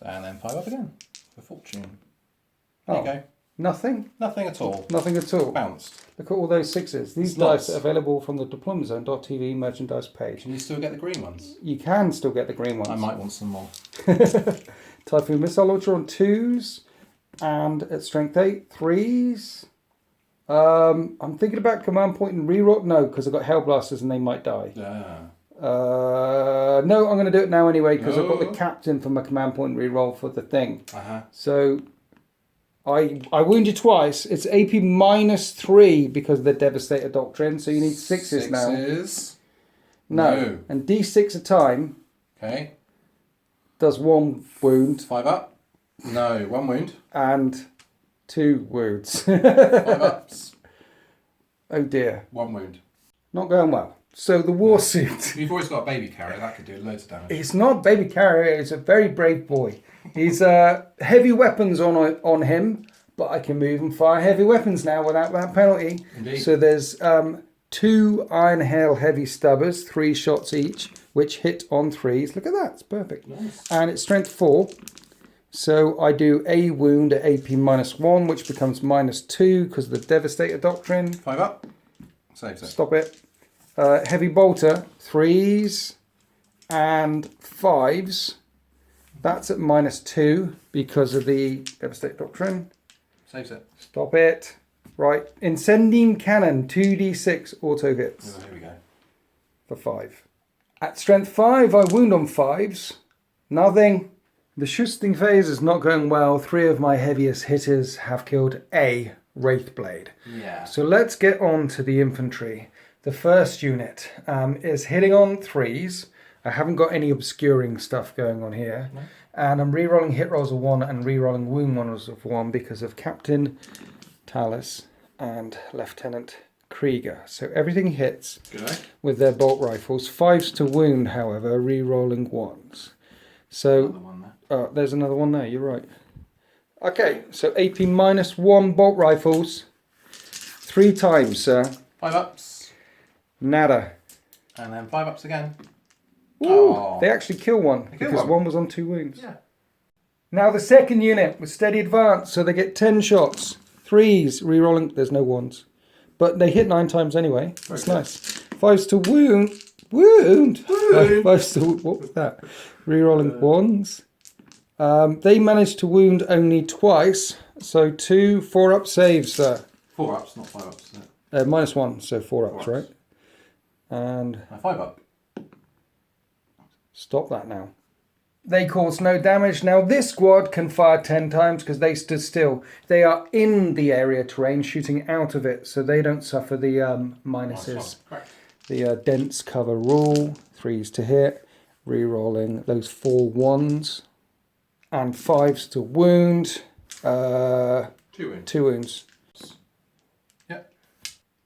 And then 5-up again for Fortune. There Oh, you go. nothing? Nothing at all. Nothing at all. Bounced. Look at all those 6s. These Slots. dice are available from the DeploymentZone.tv merchandise page. Can you still get the green ones? You can still get the green ones. I might want some more. Typhoon missile launcher on 2s and at strength 8, 3s. I'm thinking about command point and reroll. No, because I've got Hellblasters and they might die. Yeah. No, I'm going to do it now anyway because I've got No. the captain for my command point reroll for the thing. Uh-huh. So I wound you twice. It's AP -3 because of the Devastator Doctrine. So you need 6s now. 6s. No. No. And D6 a time Okay. does 1 wound 5-up. No. 1 wound. and 2 wounds. 5-ups. Oh dear. 1 wound. Not going well. So the war suit. You've always got a baby carrier. That could do loads of damage. He's not baby carrier. He's a very brave boy. He's heavy weapons on him, but I can move and fire heavy weapons now without that penalty. Indeed. So there's 2 Iron Hail heavy stubbers, 3 shots each, which hit on 3s. Look at that. It's perfect. Nice. And it's strength 4. So I do a wound at AP -1, which becomes -2 because of the Devastator Doctrine. 5-up. Save it. Stop it. Heavy bolter, 3s and 5s. That's at -2 because of the Devastator Doctrine. Saves it. Stop it. Right. Incendium cannon, 2d6 auto hits Oh, here we go. for 5. At strength 5, I wound on 5s. Nothing. The shooting phase is not going well. 3 of my heaviest hitters have killed a Wraithblade. Yeah. So let's get on to the infantry. The first unit is hitting on 3s. I haven't got any obscuring stuff going on here. No. And I'm re-rolling hit rolls of 1 and re-rolling wound rolls of 1 because of Captain Talus and Lieutenant Krieger. So everything hits Good. with their bolt rifles. 5s to wound, however, re-rolling 1s. So Another one there. there's another one there, you're right. Okay, so AP -1 bolt rifles. 3 times, sir. 5-ups. Nada. And then 5-ups again. Ooh, Oh. they actually kill one kill because one. 1 was on 2 wounds. Yeah. Now the second unit with steady advance, so they get 10 shots. 3s, re-rolling, there's no 1s. But they hit 9 times anyway. That's Okay. nice. 5s to wound. Wound! Wound. 5s to, what was that? Re-rolling 1s. They managed to wound only twice, so 2 4-up saves, sir. 4-ups, not 5-ups. Is it? -1, so 4-ups, 4-ups. right? And A 5-up. stop that now. They cause no damage. Now this squad can fire 10 times because they stood still. They are in the area terrain shooting out of it, so they don't suffer the minuses. Nice one. Correct. The dense cover rule, 3s to hit, re-rolling those 4 1s and 5s to wound. 2 wounds. 2 wounds. Yep.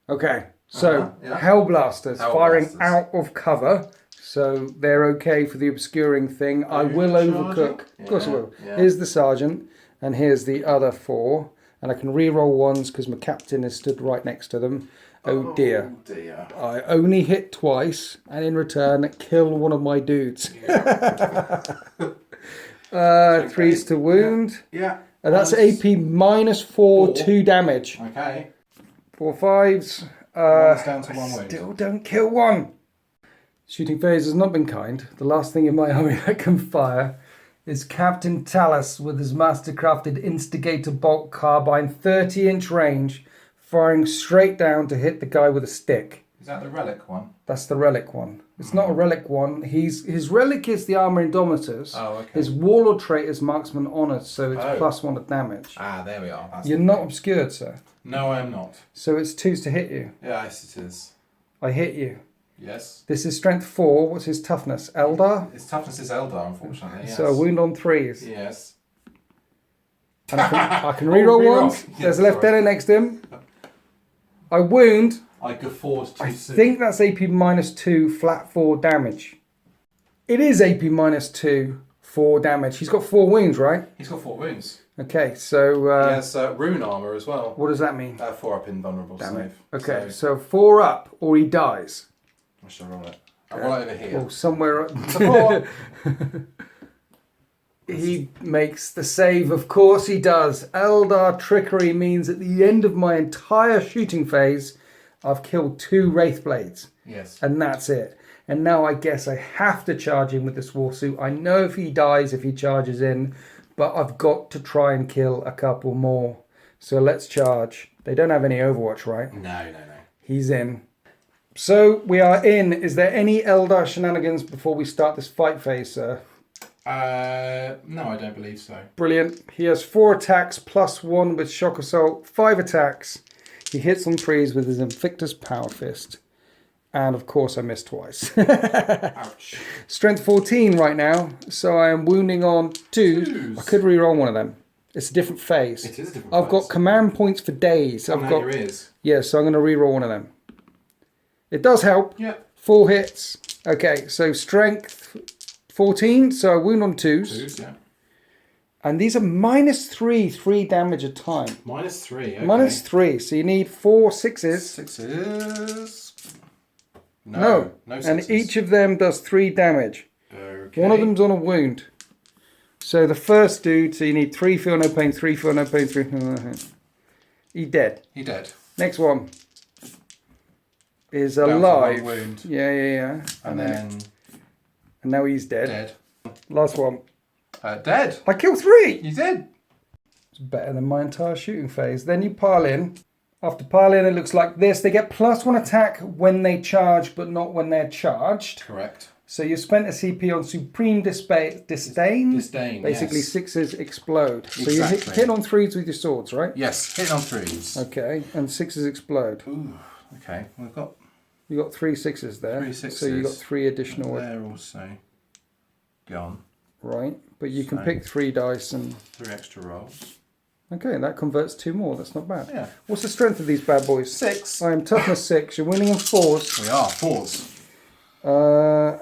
Okay, so Yeah. Hellblasters firing Hellblasters. out of cover. So they're okay for the obscuring thing. I will overcook. Of course I will. Yeah. Here's the sergeant, and here's the other 4. And I can re-roll 1s because my captain is stood right next to them. Oh dear. Oh dear. I only hit twice, and in return, kill one of my dudes. 3s to wound. Yeah. And that's Nice. AP -4, 2 damage. Okay. 4 5s, One's down to one wound. Still don't kill one. Shooting phase has not been kind. The last thing in my army that can fire is Captain Talus with his mastercrafted Instigator Bolt Carbine, 30-inch range, firing straight down to hit the guy with a stick. Is that the relic one? That's the relic one. It's not a relic one. His relic is the Armor Indomitus. Oh, okay. His Warlord trait is Marksman Honoured, so it's +1 of damage. Ah, there we are. That's You're not obscured, sir. No, I am not. So it's 2s to hit you. Yes, it is. I hit you. Yes. This is strength 4. What's his toughness? Eldar? His toughness is Eldar, unfortunately. Yes. So a wound on 3s. Yes. And I can reroll ones. Yeah, There's a sorry. lieutenant next to him. I wound. I guffawed too I soon. think that's AP -2 flat 4 damage. It is AP -2 4 damage. He's got 4 wounds, right? He's got 4 wounds. Okay, so He has rune armour as well. what does that mean? 4 up invulnerable Damn it. save. Okay, so 4 up or he dies. I shall roll it. I'll roll it over here. Or somewhere up. So 4 up. He makes the save, of course he does. Eldar trickery means at the end of my entire shooting phase, I've killed 2 Wraithblades. Yes. And that's it. And now I guess I have to charge him with this Warsuit. I know if he dies, if he charges in, but I've got to try and kill a couple more. So let's charge. They don't have any Overwatch, right? No. He's in. So we are in. Is there any Eldar shenanigans before we start this fight phase, sir? No, I don't believe so. Brilliant. He has 4 attacks +1 with Shock Assault, 5 attacks. He hits on 3s with his Invictus Power Fist. And of course I missed twice. Ouch. Strength 14 right now, so I am wounding on 2s. I could re-roll one of them. It's a different phase. It is a different I've phase. got command points for days. Coming I've out got your ears. yeah, so I'm going to re-roll one of them. It does help. Yeah. 4 hits. Okay, so strength 14, so I wound on 2s. 2s, yeah. And these are -3 damage a time. -3, okay. -3, so you need 4 6s. 6s. No, No and 6s. each of them does 3 damage. Okay. One of them's on a wound. So the first dude, so you need 3 feel no pain, 3 feel no pain, 3 feel no pain. He dead. He dead. Next one is Down to alive. 1 wound. Yeah. And then And now he's dead. dead. Last one. Dead. I killed 3! You did. It's better than my entire shooting phase. Then you pile in. After pile in, it looks like this. They get +1 attack when they charge, but not when they're charged. Correct. So you spent a CP on Supreme Disdain. Disdain, Basically, yes. 6s explode. So you Exactly. hit on 3s with your swords, right? Yes, hit on 3s. Okay, and 6s explode. Ooh, okay. We've got You got 3 6s there. 3 6s. So you got 3 additional. They're also gone. Right, but you can So- pick 3 dice and. 3 extra rolls. Okay, that converts 2 more. That's not bad. Yeah. What's the strength of these bad boys? 6. I am toughness 6. You're winning on 4s. We are 4s.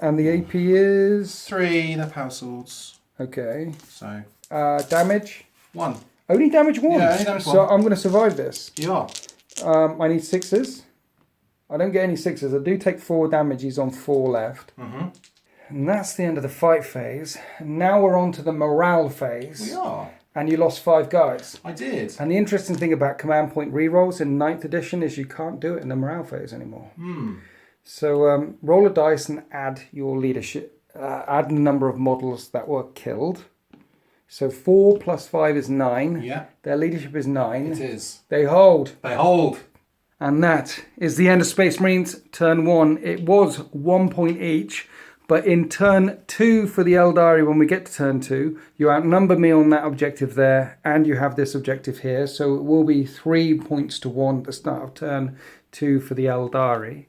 And the AP is 3. They're power swords. okay. So Damage. 1. Only damage 1. Yeah, only damage So 1. I'm going to survive this. You are. I need 6s. I don't get any 6s. I do take 4 damage. He's on 4 left. Mm-hmm. And that's the end of the fight phase. Now we're on to the morale phase. We are. And you lost 5 guys. I did. And the interesting thing about command point rerolls in 9th edition is you can't do it in the morale phase anymore. So roll a dice and add your leadership. Add the number of models that were killed. So 4 plus 5 is 9. Yeah. Their leadership is 9. It is. They hold. They hold. And that is the end of Space Marines turn 1. It was 1 point each. But in turn 2 for the Eldari, when we get to turn 2, you outnumber me on that objective there, and you have this objective here. So it will be 3 points to 1 at the start of turn 2 for the Eldari.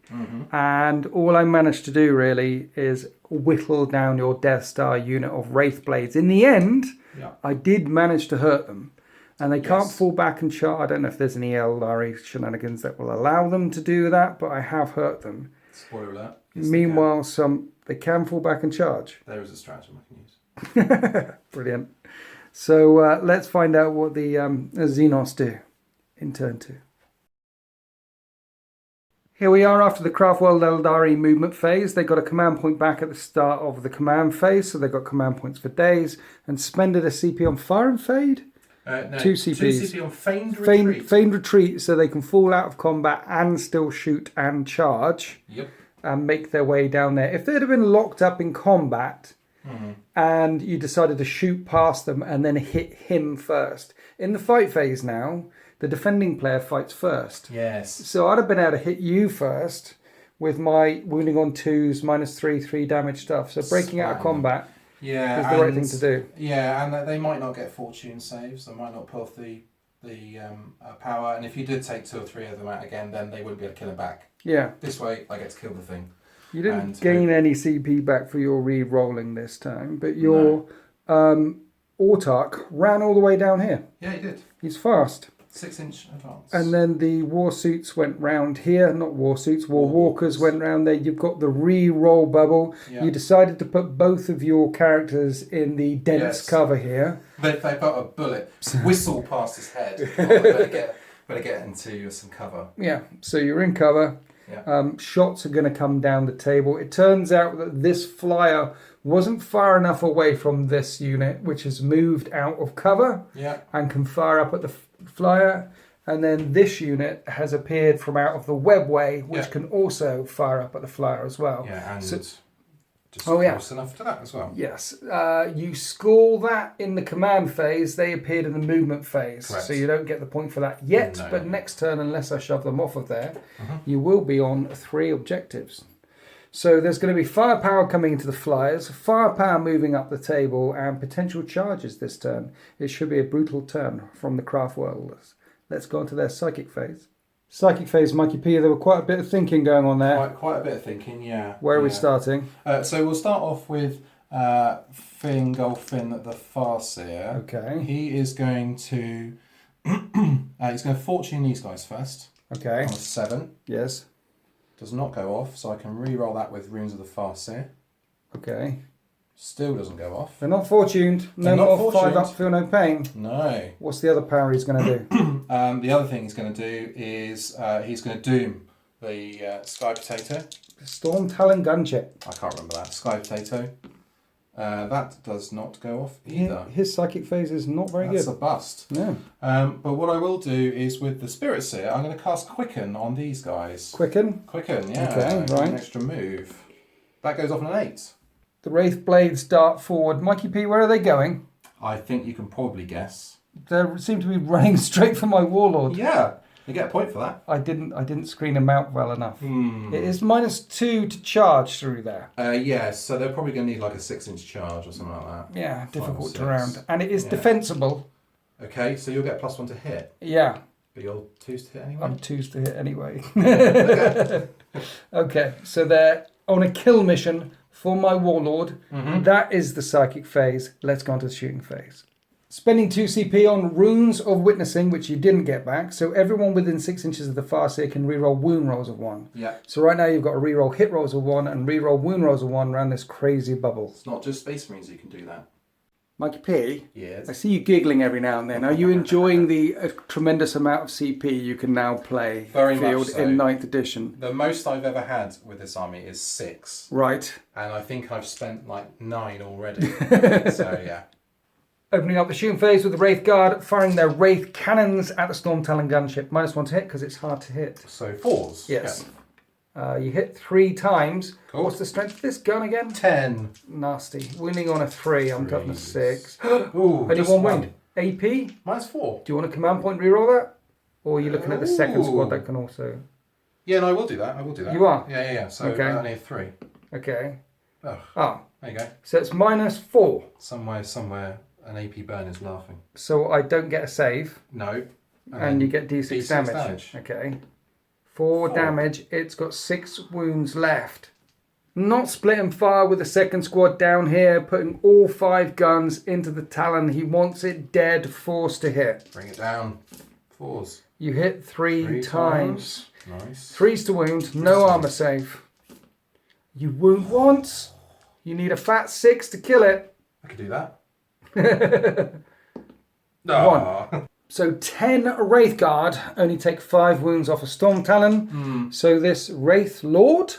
And all I managed to do really is whittle down your Death Star unit of Wraithblades. In the end, Yeah. I did manage to hurt them. And they can't Yes. fall back and charge. I don't know if there's any Eldari shenanigans that will allow them to do that, but I have hurt them. Spoiler alert. Yes, Meanwhile, they can fall back and charge. there is a stratagem I can use. Brilliant. So let's find out what the Xenos do in turn 2. Here we are after the Craftworld Eldari movement phase. They got a command point back at the start of the command phase, so they got command points for days and spended a CP on Fire and Fade. No, 2 2 CPs. CP on feigned retreat. Feigned retreat, so they can fall out of combat and still shoot and charge. Yep. And make their way down there. If they'd have been locked up in combat and you decided to shoot past them and then hit him first. In the fight phase now, the defending player fights first. Yes. So I'd have been able to hit you first with my wounding on 2s, -3 damage stuff. So breaking out of combat is the right thing to do. Yeah, and they might not get fortune saves. They might not pull off the power. And if you did take 2 or 3 of them out again, then they wouldn't be able to kill him back. Yeah. This way, I get to kill the thing. You didn't gain any CP back for your re-rolling this time, but your Autark ran all the way down here. Yeah, he did. He's fast. 6-inch advance. And then the war suits went round here. Not war suits, war walkers went round there. You've got the re-roll bubble. Yeah. You decided to put both of your characters in the dense cover here. But if they put a bullet whistle past his head, better get into some cover. Yeah, so you're in cover. Yeah. Shots are going to come down the table. It turns out that this flyer wasn't far enough away from this unit, which has moved out of cover and can fire up at the flyer. And then this unit has appeared from out of the webway, which can also fire up at the flyer as well. Yeah, and just close enough to that as well. Yes. You score that in the command phase. They appeared in the movement phase. Correct. So you don't get the point for that yet. No. But next turn, unless I shove them off of there, you will be on 3 objectives. So there's going to be firepower coming into the flyers, firepower moving up the table, and potential charges this turn. It should be a brutal turn from the craft worlders. Let's go on to their psychic phase. Psychic phase, Mikey P, there were quite a bit of thinking going on there. Quite a bit of thinking, yeah. Where are we starting? So we'll start off with Fingolfin the Farseer. Okay. He is going to he's going to fortune these guys first. Okay. On a 7. Yes. Does not go off, so I can re-roll that with Runes of the Farseer. Okay. Still doesn't go off. They're not fortuned. No more 5 up, feel no pain. No. What's the other power he's going to do? The other thing he's going to do is he's going to doom the Sky Potato. Storm Talon Gunship. I can't remember that. Sky Potato. That does not go off either. His psychic phase is not very good. That's a bust. No. But what I will do is with the Spirit Seer, I'm going to cast Quicken on these guys. Quicken? Quicken, yeah. Okay, right. An extra move. That goes off on an 8. The Wraith Blades dart forward. Mikey P, where are they going? I think you can probably guess. They seem to be running straight for my Warlord. Yeah. You get a point for that. I didn't screen them out well enough. It is -2 to charge through there. Yeah, so they're probably going to need like a 6-inch charge or something like that. Yeah, difficult to round. And it is defensible. Okay, so you'll get +1 to hit. Yeah. But you're 2s to hit anyway? I'm 2s to hit anyway. Okay, so they're on a kill mission for my Warlord. That is the psychic phase. Let's go on to the shooting phase. Spending 2 CP on Runes of Witnessing, which you didn't get back. So everyone within 6 inches of the Farseer can reroll wound rolls of 1. Yeah. So right now you've got to reroll hit rolls of 1 and reroll wound rolls of 1 around this crazy bubble. It's not just Space Marines who can do that. Mikey P, yes. I see you giggling every now and then. Are you enjoying the tremendous amount of CP you can now play Very field much so. in 9th edition? The most I've ever had with this army is 6. Right. And I think I've spent like 9 already. So yeah. Opening up the shooting phase with the Wraith Guard, firing their Wraith cannons at the Storm Talon gunship. -1 to hit because it's hard to hit. So 4s? Yes. Yeah. You hit 3 times. Cool. What's the strength of this gun again? 10. Nasty. Wounding on a 3. I'm cutting a 6. Ooh, only 1 wound. AP? -4. Do you want a command point reroll that? Or are you looking at the second squad that can also... Yeah, no, I will do that. You are? Yeah. So okay. only a 3. Okay. Oh. There you go. So it's -4. Somewhere an AP burn is laughing. So I don't get a save. No. And you get D6 damage. Okay. 4 damage. It's got 6 wounds left. Not split and fire with the second squad down here, putting all 5 guns into the Talon. He wants it dead, forced to hit. Bring it down. 4s. You hit 3 times. Nice. 3s to wound, no armor save. You wound once. You need a fat 6 to kill it. I could do that. 1. So 10 Wraith Guard only take 5 wounds off a Storm Talon. So this Wraith Lord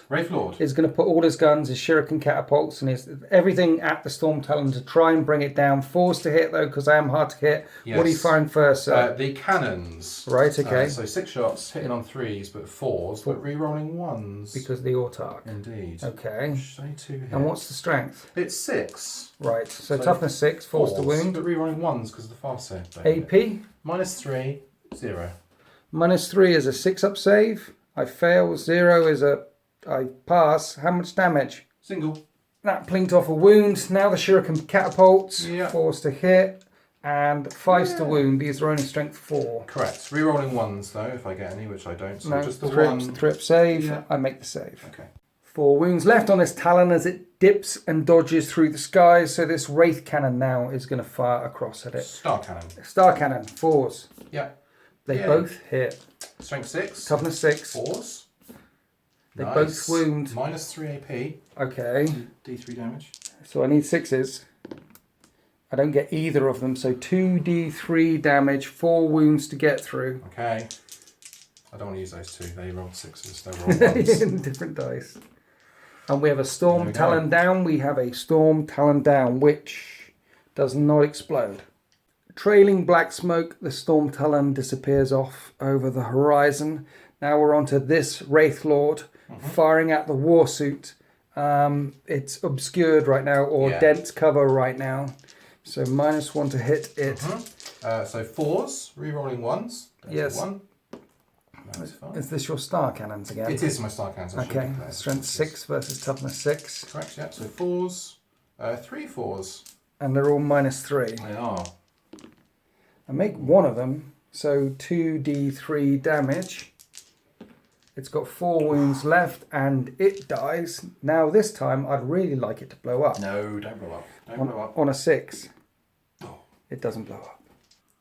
is going to put all his guns, his shuriken catapults, and his everything at the Storm Talon to try and bring it down. 4s to hit though, because I am hard to hit. Yes. What are you firing first, sir? The cannons. Right, okay. So 6 shots, hitting on 3s, but 4s, but re-rolling 1s. Because the autarch. Indeed. Okay. Say 2 hits. And what's the strength? It's 6. Right, so toughness 6, 4s to wound. But re-rolling 1s because of the fast save. AP? -3, 0. -3 is a 6-up save. I fail. 0 is I pass. How much damage? Single. That plinked off a wound. Now the shuriken catapults. Yeah. 4s to hit and 5s to wound. These are only strength 4. Correct. Re-rolling 1s though, if I get any, which I don't. So no, just the 3-up save. Yeah. I make the save. Okay. 4 wounds left on this Talon as it dips and dodges through the skies. So this Wraith Cannon now is going to fire across at it. Star Cannon. Star Cannon, 4s. Yeah. They both hit. Strength 6. Toughness 6. 4s. They both wound. -3 AP. Okay. D3 damage. So I need 6s. I don't get either of them. So 2d3 damage, 4 wounds to get through. Okay. I don't want to use those 2. They rolled 6s. They rolled 1s. Different dice. And we have a Storm Talon down. We have a Storm Talon down, which does not explode. Trailing black smoke, the Storm Talon disappears off over the horizon. Now we're onto this Wraith Lord, firing at the war suit. It's obscured right now, or dense cover right now. So -1 to hit it. So 4s, re-rolling 1s. Yes. 1. Is this your Star Cannons again? It is my Star Cannons. Okay, strength 6 versus toughness 6. Correct, yeah. So 4s, 3 4s. And they're all -3. They are. I make one of them, so 2d3 damage. It's got 4 wounds left and it dies. Now this time I'd really like it to blow up. No, don't blow up. Don't blow up. On a 6. It doesn't blow up.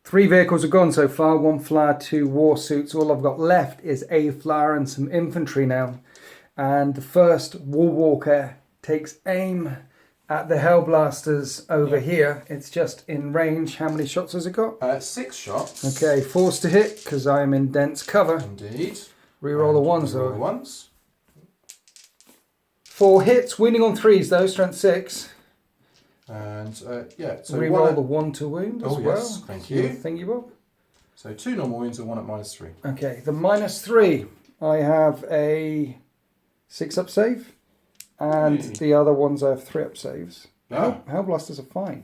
3 vehicles are gone so far. 1 flyer, 2 war suits. All I've got left is a flyer and some infantry now. And the first war walker takes aim at the Hellblasters over here. It's just in range. How many shots has it got? 6 shots. Okay, 4s to hit because I'm in dense cover. Indeed. Reroll the 1s though. Reroll the 1s. 4 hits, winning on 3s though, strength 6. And yeah, so reroll the 1 to wound as well. Yes, thank you. Thank you, Bob. So 2 normal wounds and 1 at -3. Okay, the -3. I have a 6-up save. And the other ones I have 3-up saves. Oh. Hellblasters are fine.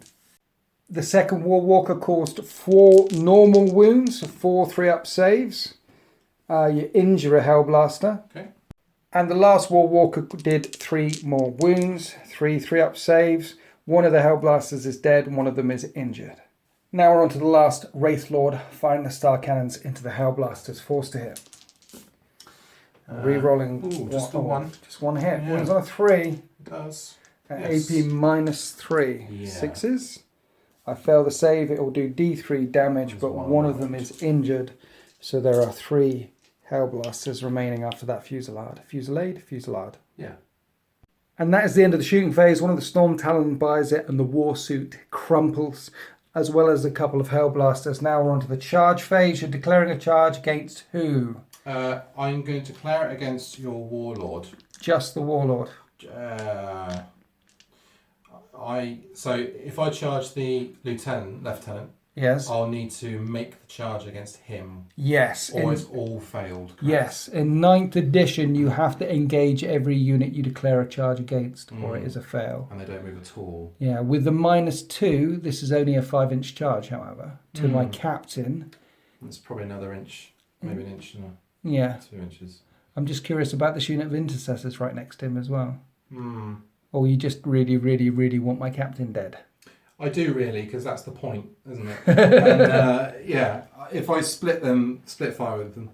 The second War Walker caused 4 normal wounds, 4 3-up saves. You injure a Hellblaster. Okay. And the last War Walker did 3 more wounds, 3 3-up saves. One of the Hellblasters is dead and one of them is injured. Now we're on to the last Wraith Lord, firing the Star Cannons into the Hellblasters, 4s to hit. Re-rolling just the 1. Just 1 hit. Yeah. One's on a 3. It does. Yes. AP -3. Yeah. 6s. I fail the save. It will do D3 damage, but one of them is injured. So there are 3 Hellblasters remaining after that fusillade. Fusillade. Yeah. And that is the end of the shooting phase. One of the Storm Talon buys it and the war suit crumples, as well as a couple of Hellblasters. Now we're on to the charge phase. You're declaring a charge against who? I'm going to declare it against your warlord. Just the warlord. So if I charge the lieutenant, yes, I'll need to make the charge against him. Yes. Or it's all failed. Correct? Yes. In 9th edition, you have to engage every unit you declare a charge against, or it is a fail. And they don't move at all. Yeah. With the -2, this is only a 5-inch charge, however. To my captain. It's probably another inch, maybe an inch and 2 inches. I'm just curious about this unit of intercessors right next to him as well. Or you just really, really, really want my captain dead? I do really, because that's the point, isn't it? And, yeah, if I split fire with them,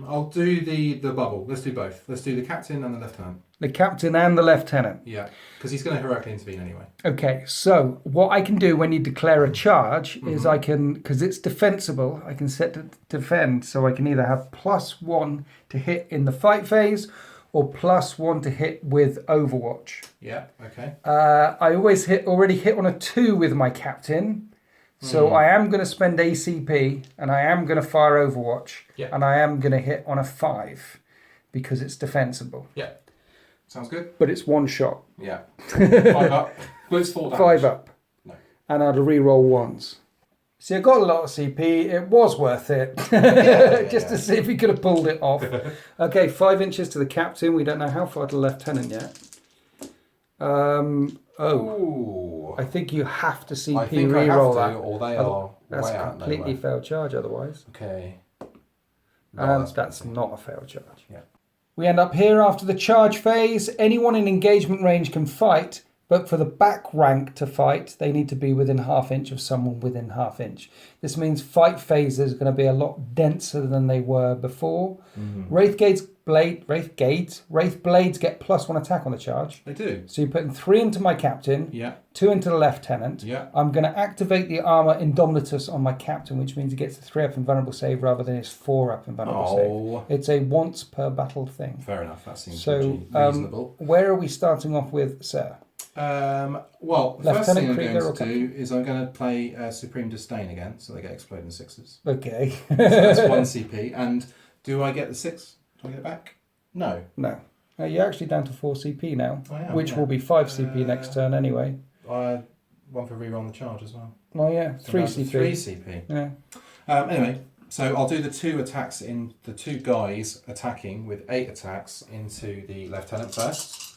I'll do the bubble. Let's do both. Let's do the captain and the lieutenant. The captain and the lieutenant. Yeah, because he's going to heroically intervene anyway. Okay, so what I can do when you declare a charge is I can, because it's defensible, I can set to defend. So I can either have +1 to hit in the fight phase or +1 to hit with Overwatch. Yeah, okay. I always already hit on a 2 with my captain. So I am going to spend ACP, and I am going to fire Overwatch, and I am going to hit on a 5 because it's defensible. Yeah. Sounds good. But it's one shot. Yeah. 5 up. Well, it's 4 damage. 5 up. No. And I'd re-roll 1s. See, I got a lot of CP. It was worth it. Just to see if he could have pulled it off. Okay, 5 inches to the captain. We don't know how far to the lieutenant yet. Ooh. I think you have to CP I think re-roll I have to, that. or they are That's way a out completely nowhere. failed charge otherwise. Okay. No, That's not a failed charge. Yeah. We end up here after the charge phase. Anyone in engagement range can fight, but for the back rank to fight, they need to be within half inch of someone within half inch. This means fight phases are going to be a lot denser than they were before. Wraith blades get +1 attack on the charge. They do. So you're putting 3 into my captain, 2 into the lieutenant. I'm going to activate the armor Indomitus on my captain, which means he gets a 3 up invulnerable save rather than his 4 up invulnerable save. It's a once per battle thing. Fair enough. That seems So reasonable. where are we starting off with, sir? Well, the first thing I'm Krieger going to do is I'm going to play Supreme Disdain again, so they get exploding 6s. Okay. So that's 1 CP. And do I get the 6? Do I get it back? No. No. You're actually down to 4 CP now, I am, which will be 5 CP next turn anyway. 1 for re-roll the charge as well. Oh yeah, So 3 that's CP. 3 CP. Yeah. Anyway, so I'll do the 2 attacks in the 2 guys attacking with 8 attacks into the lieutenant first.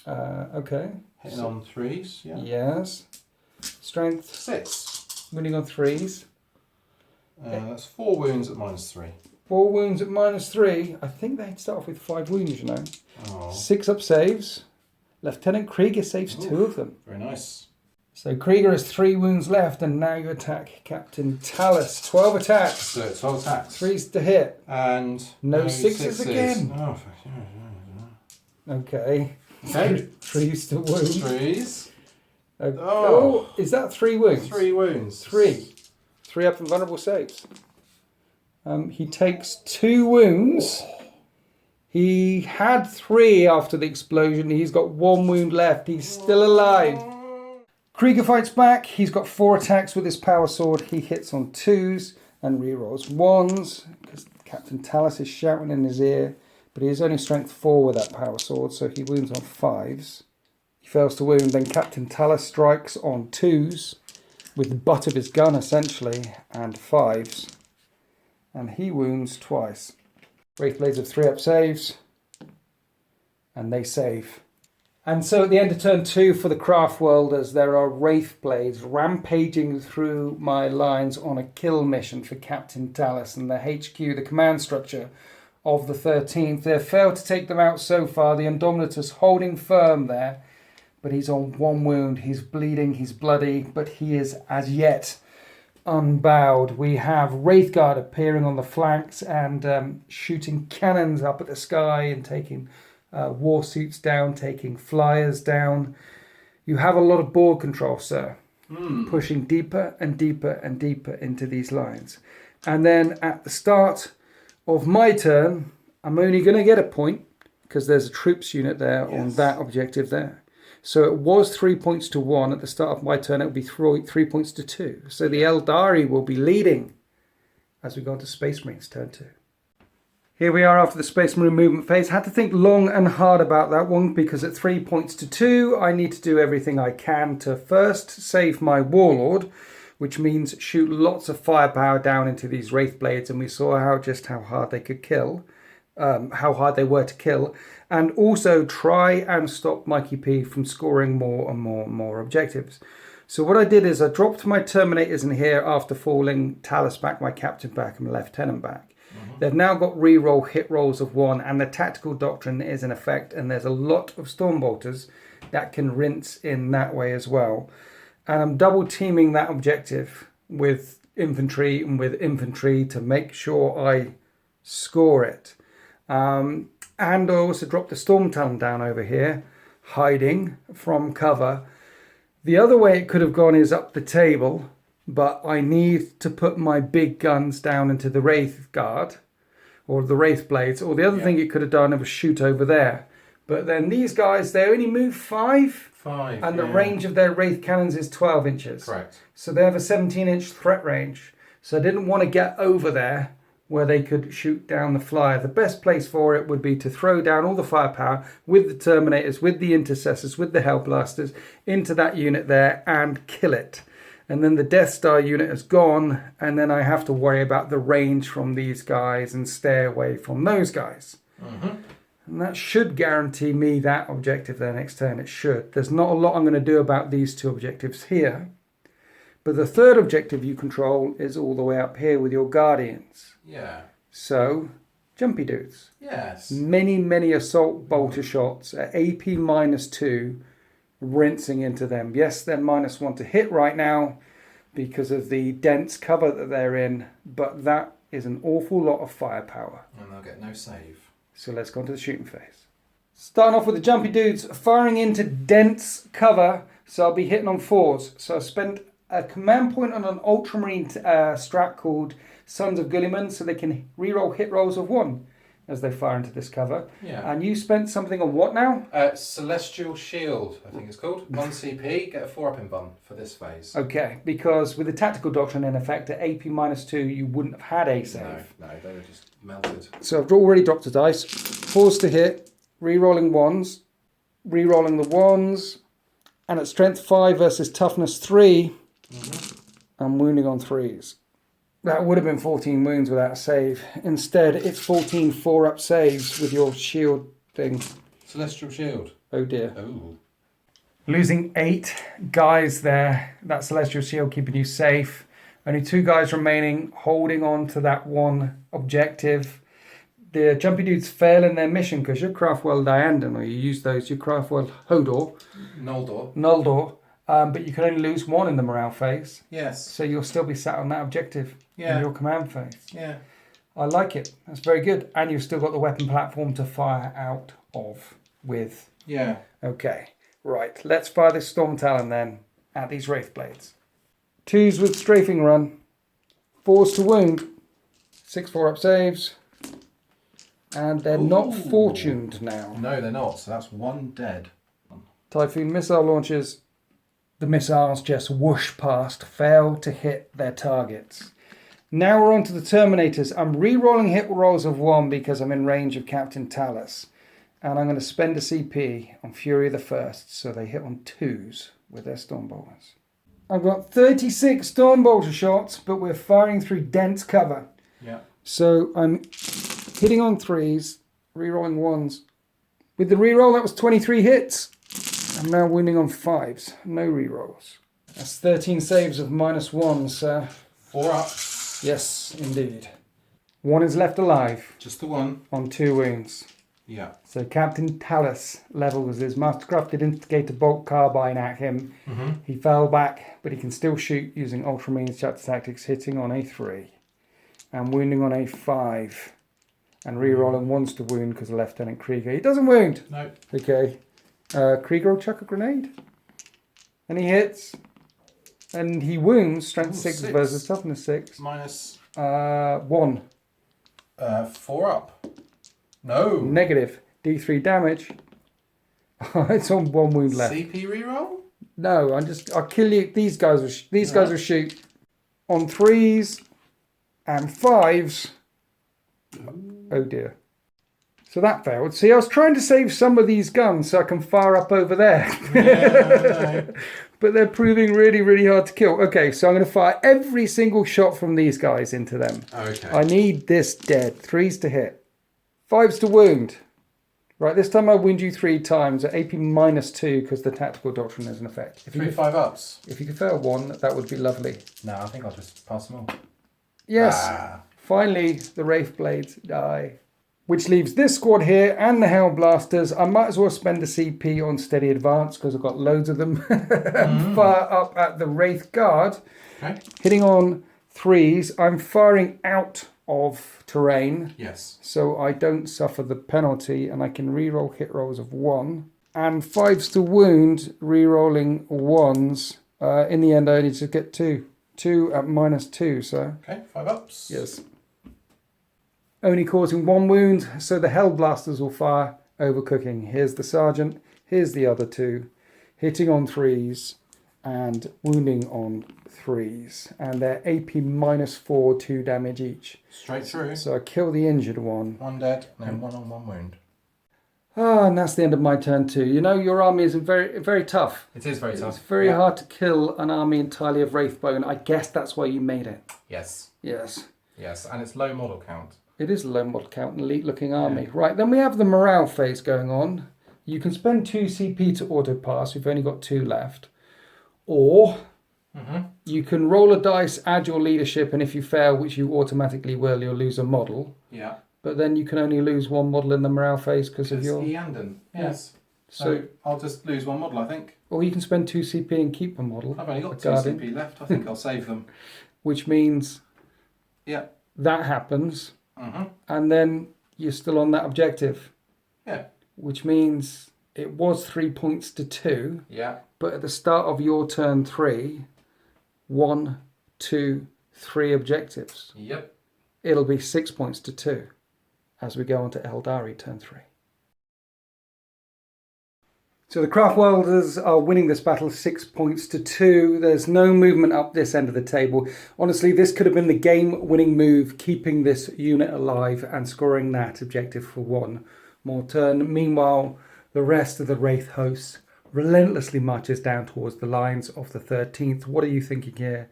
Okay. Hitting on 3s, yeah. Yes. Strength. 6. Winning on 3s. That's 4 wounds at -3. 4 wounds at -3. I think they'd start off with 5 wounds, you know. Oh. 6 up saves. Lieutenant Krieger saves 2 of them. Very nice. So Krieger has 3 wounds left, and now you attack Captain Talus. 12 attacks. So 12 attacks. 3s to hit. And no sixes again. Oh, fuck yeah. Okay. Okay. 3s to wound. 3s. Oh, is that 3 wounds? 3 wounds. 3. 3 up and vulnerable saves. He takes 2 wounds. He had 3 after the explosion. He's got 1 wound left. He's still alive. Krieger fights back. He's got 4 attacks with his power sword. He hits on 2s and rerolls 1s because Captain Talus is shouting in his ear. But he has only strength 4 with that power sword, so he wounds on 5s. He fails to wound. Then Captain Talus strikes on 2s with the butt of his gun, essentially, and 5s. And he wounds twice. Wraith Blades have 3 up saves. And they save. And so at the end of turn 2 for the Craft Worlders, there are Wraith Blades rampaging through my lines on a kill mission for Captain Talus and the HQ, the command structure of the 13th. They've failed to take them out so far. The Indomitus holding firm there. But he's on 1 wound. He's bleeding. He's bloody. But he is as yet unbowed. We have Wraithguard appearing on the flanks and shooting cannons up at the sky and taking war suits down, taking flyers down. You have a lot of board control, sir. Pushing deeper and deeper and deeper into these lines. And then at the start of my turn, I'm only going to get a point because there's a troops unit there on that objective there. So it was 3 points to 1. At the start of my turn, it would be 3 points to 2. So the Eldari will be leading as we go into Space Marines turn 2. Here we are after the Space Marine movement phase. Had to think long and hard about that one because at 3 points to 2, I need to do everything I can to first save my Warlord, which means shoot lots of firepower down into these Wraith Blades, and we saw how hard they could kill, how hard they were to kill, and also try and stop Mikey P from scoring more and more and more objectives. So what I did is I dropped my Terminators in here after falling Talus back, my Captain back, and my Lieutenant back. They've now got reroll hit rolls of 1, and the tactical doctrine is in effect, and there's a lot of Stormbolters that can rinse in that way as well. And I'm double teaming that objective with infantry and with infantry to make sure I score it. And I also dropped the Storm Talon down over here, hiding from cover. The other way it could have gone is up the table, but I need to put my big guns down into the Wraith Guard, or the Wraith Blades, or the other thing it could have done was shoot over there. But then these guys, they only move 5. 5. And the range of their Wraith cannons is 12 inches. Correct. So they have a 17-inch threat range. So I didn't want to get over there where they could shoot down the flyer. The best place for it would be to throw down all the firepower with the Terminators, with the Intercessors, with the Hellblasters into that unit there and kill it. And then the Death Star unit is gone, and then I have to worry about the range from these guys and stay away from those guys. And that should guarantee me that objective there next turn. It should. There's not a lot I'm going to do about these 2 objectives here. But the 3rd objective you control is all the way up here with your Guardians. Yeah. So, jumpy dudes. Yes. Many assault bolter shots at AP -2, rinsing into them. Yes, they're -1 to hit right now because of the dense cover that they're in, but that is an awful lot of firepower. And they'll get no save. So let's go on to the shooting phase. Starting off with the jumpy dudes, firing into dense cover, so I'll be hitting on 4s. So I spent a command point on an Ultramarine strat called Sons of Gulliman, so they can reroll hit rolls of 1 as they fire into this cover. Yeah. And you spent something on what now? Celestial Shield, I think it's called. 1 CP, get a 4-up in bun for this phase. Okay, because with the tactical doctrine in effect at AP -2, you wouldn't have had a save. No, they were just melted. So I've already dropped a dice. 4s to hit, re-rolling 1s, re-rolling the 1s, and at strength 5 versus toughness 3, I'm wounding on 3s. That would have been 14 wounds without a save. Instead, it's 14 4-up saves with your shield thing. Celestial Shield. Oh dear. Oh. Losing 8 guys there. That Celestial Shield keeping you safe. Only 2 guys remaining, holding on to that 1 objective. The jumpy dudes fail in their mission because your Craftwell Diandon, or you use those, your Craftwell Hodor. Noldor. But you can only lose 1 in the morale phase. Yes. So you'll still be sat on that objective in your command phase. Yeah. I like it. That's very good. And you've still got the weapon platform to fire out of with. Yeah. Okay. Right. Let's fire this Storm Talon then at these Wraith Blades. 2s with strafing run. 4s to wound. 6 4-up saves. And they're not fortuned now. No, they're not. So that's 1 dead. Typhoon missile launchers. The missiles just whoosh past, fail to hit their targets. Now we're on to the Terminators. I'm re-rolling hit rolls of 1 because I'm in range of Captain Talus. And I'm going to spend a CP on Fury the First, so they hit on 2s with their Stormbolters. I've got 36 Stormbolter shots, but we're firing through dense cover. Yeah. So I'm hitting on 3s, re-rolling 1s. With the re-roll, that was 23 hits. I'm now wounding on 5s. No re-rolls. That's 13 saves of -1, sir. 4-up. Yes, indeed. 1 is left alive. Just the 1. On 2 wounds. Yeah. So Captain Talus levels his Mastercrafted Instigator Bolt Carbine at him. He fell back, but he can still shoot using Ultramarine Shutter Tactics, hitting on a 3. And wounding on a 5. And re-rolling 1s to wound because of Lieutenant Krieger. He doesn't wound. No. Okay. Krieger will chuck a grenade. And he hits. And he wounds. Strength 6 versus toughness 6. Minus 1. 4-up. No. Negative. D3 damage. It's on 1 wound left. CP reroll? No, I'll kill you. These guys will shoot on 3s and 5s. Oh dear. So that failed. See, I was trying to save some of these guns so I can fire up over there. Yeah, But they're proving really, really hard to kill. Okay, so I'm going to fire every single shot from these guys into them. Okay. I need this dead. 3s to hit. 5s to wound. Right, this time I wound you 3 times at AP -2 because the tactical doctrine is in effect. If you 3 5-ups. If you could fail 1, that would be lovely. No, I think I'll just pass them all. Yes. Finally, the Wraith Blades die. Which leaves this squad here and the Hellblasters. I might as well spend a CP on Steady Advance because I've got loads of them. Fire up at the Wraith Guard. Okay. Hitting on 3s. I'm firing out of terrain. Yes. So I don't suffer the penalty and I can re-roll hit rolls of 1. And 5s to wound, re-rolling 1s. In the end, I only just get 2. 2 at -2, so. Okay, 5-ups. Yes. Only causing 1 wound, so the Hellblasters will fire overcooking. Here's the sergeant. Here's the other two. Hitting on 3s and wounding on 3s. And they're AP -4, 2 damage each. Straight through. So I kill the injured one. One dead, and 1 on 1 wound. Ah, and that's the end of my turn too. You know, your army is very, very tough. It is very tough. It's very hard to kill an army entirely of Wraithbone. I guess that's why you made it. Yes. Yes. Yes, and it's low model count. It is a low model count, an elite looking army. Right, then we have the morale phase going on. You can spend 2 CP to auto pass. We've only got 2 left. Or you can roll a dice, add your leadership, and if you fail, which you automatically will, you'll lose a model. Yeah. But then you can only lose 1 model in the morale phase because of your... Eandon, yes. So So I'll just lose 1 model, I think. Or you can spend 2 CP and keep a model. I've only got a 2 guardian, CP left. I think I'll save them. which means Yeah. that happens. And then you're still on that objective. Yeah. Which means it was 3 points to 2. Yeah. But at the start of your turn 3, 1, 2, 3 objectives. Yep. It'll be 6 points to 2 as we go on to Eldari turn 3. So the Craft Welders are winning this battle 6 points to 2. There's no movement up this end of the table. Honestly, this could have been the game-winning move, keeping this unit alive and scoring that objective for 1 more turn. Meanwhile, the rest of the Wraith hosts relentlessly marches down towards the lines of the 13th. What are you thinking here,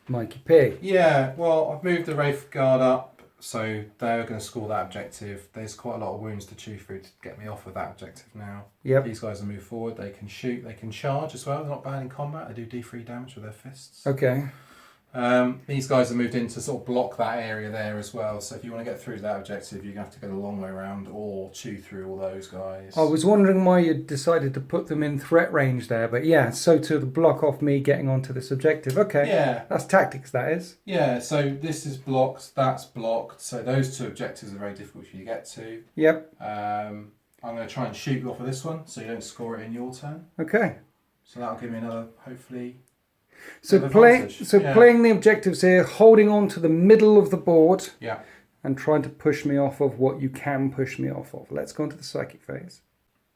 Mikey P? Yeah, well, I've moved the Wraith Guard up, so they're going to score that objective. There's quite a lot of wounds to chew through to get me off of that objective now. Yep. These guys will move forward. They can shoot. They can charge as well. They're not bad in combat. They do D3 damage with their fists. Okay. These guys have moved in to sort of block that area there as well. So if you want to get through to that objective, you're going to have to go the long way around or chew through all those guys. I was wondering why you decided to put them in threat range there, but yeah, so to block off me getting onto this objective. Okay. Yeah. That's tactics, that is. Yeah, so this is blocked, that's blocked. So those 2 objectives are very difficult for you to get to. Yep. I'm going to try and shoot you off of this one so you don't score it in your turn. Okay. So that'll give me another, hopefully... So playing the objectives here, holding on to the middle of the board, and trying to push me off of what you can push me off of. Let's go into the psychic phase.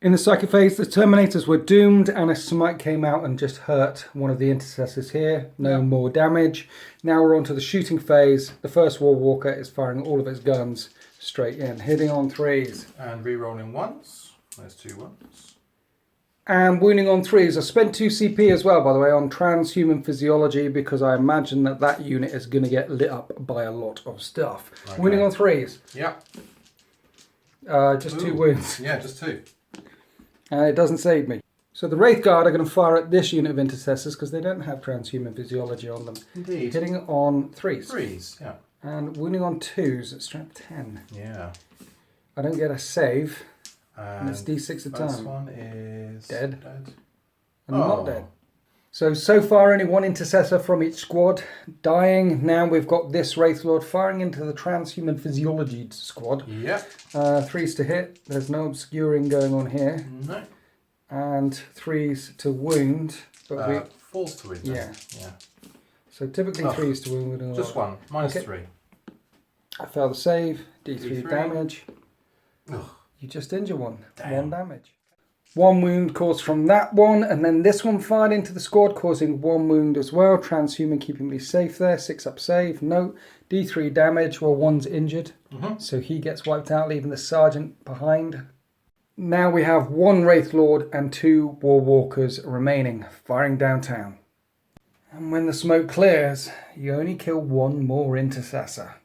In the psychic phase, the Terminators were doomed, and a smite came out and just hurt one of the intercessors here. No more damage. Now we're on to the shooting phase. The first War Walker is firing all of its guns straight in, hitting on 3s. And re-rolling 1s. There's 2 1s. And wounding on 3s. I spent 2 CP as well, by the way, on transhuman physiology because I imagine that unit is going to get lit up by a lot of stuff. Okay. Wounding on 3s. Yeah. Just 2 wounds. Yeah, just 2. It doesn't save me. So the Wraith Guard are going to fire at this unit of intercessors because they don't have transhuman physiology on them. Indeed. Hitting on 3s. 3s, yeah. And wounding on 2s at strength 10. Yeah. I don't get a save. And it's D6 a time. This one is... Dead. And not dead. So far only 1 intercessor from each squad dying. Now we've got this Wraith Lord firing into the transhuman physiology squad. Yep. 3s to hit. There's no obscuring going on here. No. And 3s to wound. But 4s to wound. Yeah. So typically 3s to wound. Just 1. Minus 3. I fail the save. D3 damage. Ugh. You just injure 1. Damn. 1 damage. 1 wound caused from that one, and then this one fired into the squad, causing 1 wound as well. Transhuman keeping me safe there. 6 up save. No. D3 damage. Well, 1's injured. So he gets wiped out, leaving the sergeant behind. Now we have 1 Wraith Lord and 2 War Walkers remaining, firing downtown. And when the smoke clears, you only kill 1 more intercessor.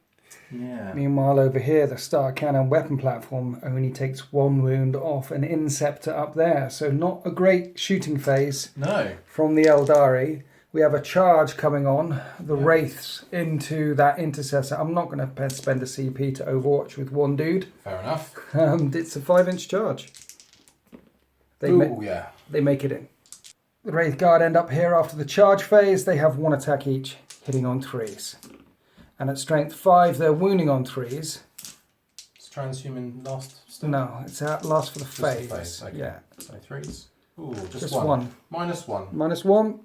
Yeah. Meanwhile, over here, the Star Cannon weapon platform only takes 1 wound off an Inceptor up there. So not a great shooting phase. No. From the Eldari. We have a charge coming on, the Wraiths into that intercessor. I'm not going to spend a CP to overwatch with 1 dude. Fair enough. It's a 5-inch charge. They make it in. The Wraith Guard end up here after the charge phase. They have 1 attack each, hitting on 3s. And at strength 5, they're wounding on 3s. Is transhuman last still? No, it's at last for the phase. The phase. Okay. Yeah. So 3s. Ooh, just 1. -1. -1.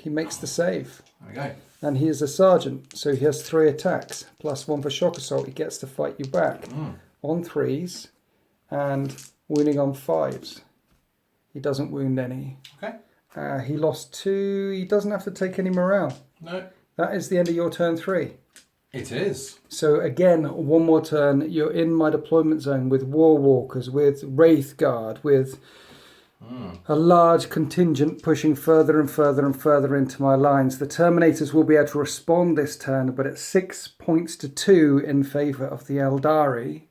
He makes the save. There we go. And he is a sergeant, so he has 3 attacks. +1 for shock assault. He gets to fight you back. On 3s. and wounding on 5s. He doesn't wound any. Okay. He lost 2. He doesn't have to take any morale. No. That is the end of your turn 3. It is. So again, one more turn. You're in my deployment zone with War Walkers, with Wraith Guard, with a large contingent pushing further and further and further into my lines. The Terminators will be able to respond this turn, but at 6 points to 2 in favour of the Eldari.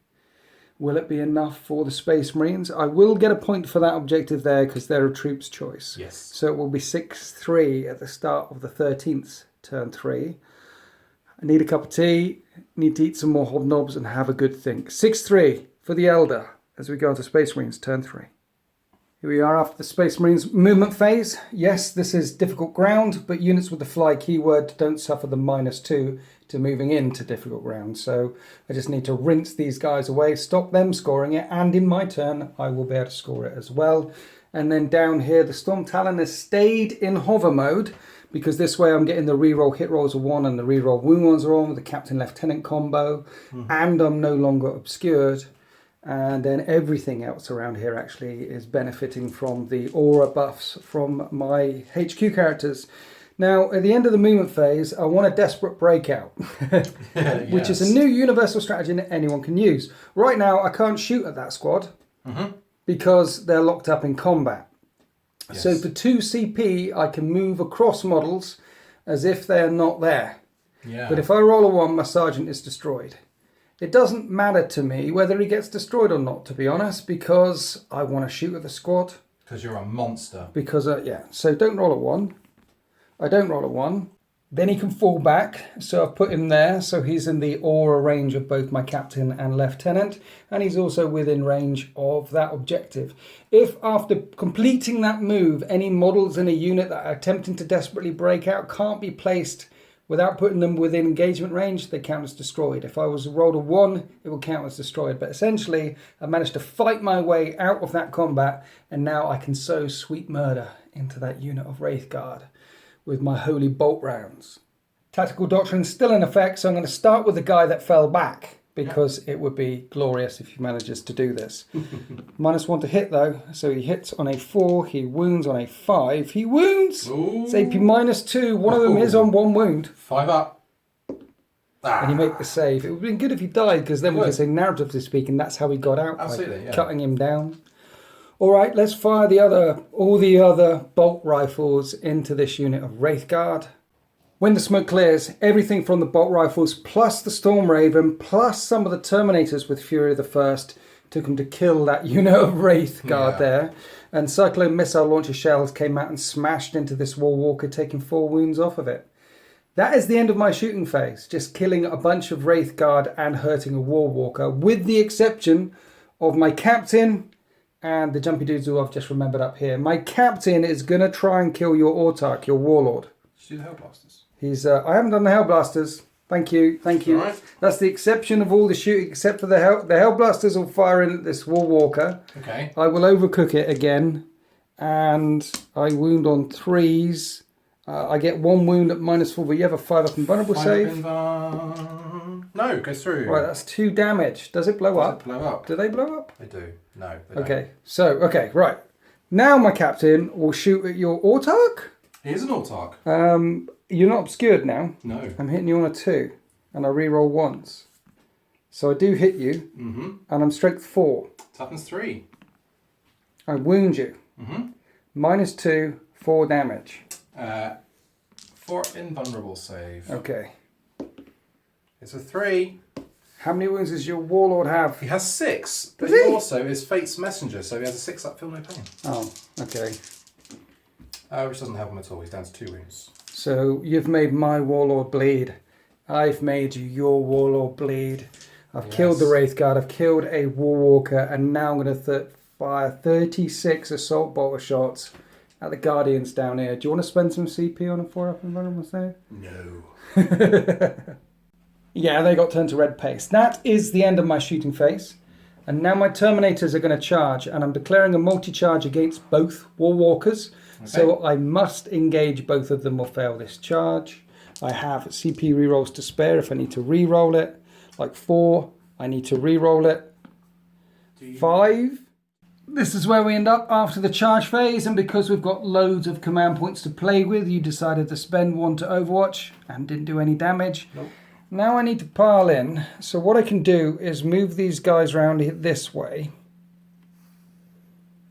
Will it be enough for the Space Marines? I will get a point for that objective there because they're a troops choice. Yes. So it will be 6-3 at the start of the 13th, turn 3. I need a cup of tea, need to eat some more hobnobs and have a good think. 6-3 for the Eldar as we go into Space Marines, turn 3. Here we are after the Space Marines movement phase. Yes, this is difficult ground, but units with the fly keyword don't suffer the -2 to moving into difficult ground. So I just need to rinse these guys away, stop them scoring it, and in my turn, I will be able to score it as well. And then down here, the Storm Talon has stayed in hover mode, because this way I'm getting the reroll hit rolls of 1 and the reroll wound ones are on with the Captain Lieutenant combo, and I'm no longer obscured. And then everything else around here actually is benefiting from the aura buffs from my HQ characters. Now, at the end of the movement phase, I want a desperate breakout, which is a new universal strategy that anyone can use. Right now, I can't shoot at that squad because they're locked up in combat. Yes. So for 2 CP, I can move across models as if they're not there. Yeah. But if I roll a 1, my sergeant is destroyed. It doesn't matter to me whether he gets destroyed or not, to be honest, because I want to shoot at the squad. Because you're a monster. Because, yeah. So don't roll a 1. I don't roll a 1. Then he can fall back. So I've put him there. So he's in the aura range of both my captain and lieutenant. And he's also within range of that objective. If after completing that move, any models in a unit that are attempting to desperately break out can't be placed without putting them within engagement range, they count as destroyed. If I was rolled a 1, it will count as destroyed. But essentially, I managed to fight my way out of that combat, and now I can sow sweet murder into that unit of Wraith Guard with my holy bolt rounds. Tactical Doctrine still in effect, so I'm going to start with the guy that fell back, because it would be glorious if he manages to do this. -1 to hit though, so he hits on a 4, he wounds on a 5, he wounds! Ooh. It's AP -2, one of them is on 1 wound. 5 up. And you make the save. It would have been good if he died, because then we could say, narratively speaking, that's how he got out. Absolutely, by cutting him down. Alright, let's fire all the other bolt rifles into this unit of Wraith Guard. When the smoke clears, everything from the bolt rifles plus the Storm Raven plus some of the Terminators with Fury of the First took them to kill that unit of Wraith Guard there. And Cyclone missile launcher shells came out and smashed into this War Walker, taking 4 wounds off of it. That is the end of my shooting phase, just killing a bunch of Wraith Guard and hurting a War Walker, with the exception of my captain and the jumpy dudes who I've just remembered up here. My captain is going to try and kill your Autarch, your Warlord. Shoot the Hellblasters. I haven't done the Hellblasters. Thank you. Right. That's the exception of all the shooting, except for the Hellblasters will fire in at this War Walker. Okay. I will overcook it again, and I wound on 3s. I get 1 wound at -4, but you have a 5 up invulnerable save. No, it goes through. Right, that's 2 damage. Does it blow up? Does it blow up? Do they blow up? They do. No, they don't. Okay, right. Now my captain will shoot at your Autarch. He is an Autarch. You're not obscured now. No. I'm hitting you on a 2, and I reroll once. So I do hit you, and I'm strength 4. Toughness 3. I wound you. -2, 4 damage. 4 invulnerable save. Okay. It's a 3. How many wounds does your Warlord have? He has 6. But Does he? He also is Fate's Messenger, so he has a 6 up, feel no pain. Oh, okay. Which doesn't help him at all. He's down to 2 wounds. So you've made my Warlord bleed. I've made your Warlord bleed. I've killed the Wraith Guard. I've killed a War Walker, and now I'm going to fire 36 assault bolter shots at the Guardians down here. Do you want to spend some CP on a 4-up invulnerable save? No. Yeah, they got turned to red paste. That is the end of my shooting phase. And now my Terminators are going to charge, and I'm declaring a multi-charge against both War Walkers. Okay. So I must engage both of them or fail this charge. I have CP rerolls to spare if I need to reroll it. Like 4, I need to reroll it. 5. This is where we end up after the charge phase, and because we've got loads of command points to play with, you decided to spend 1 to Overwatch and didn't do any damage. Nope. Now I need to pile in. So what I can do is move these guys around this way.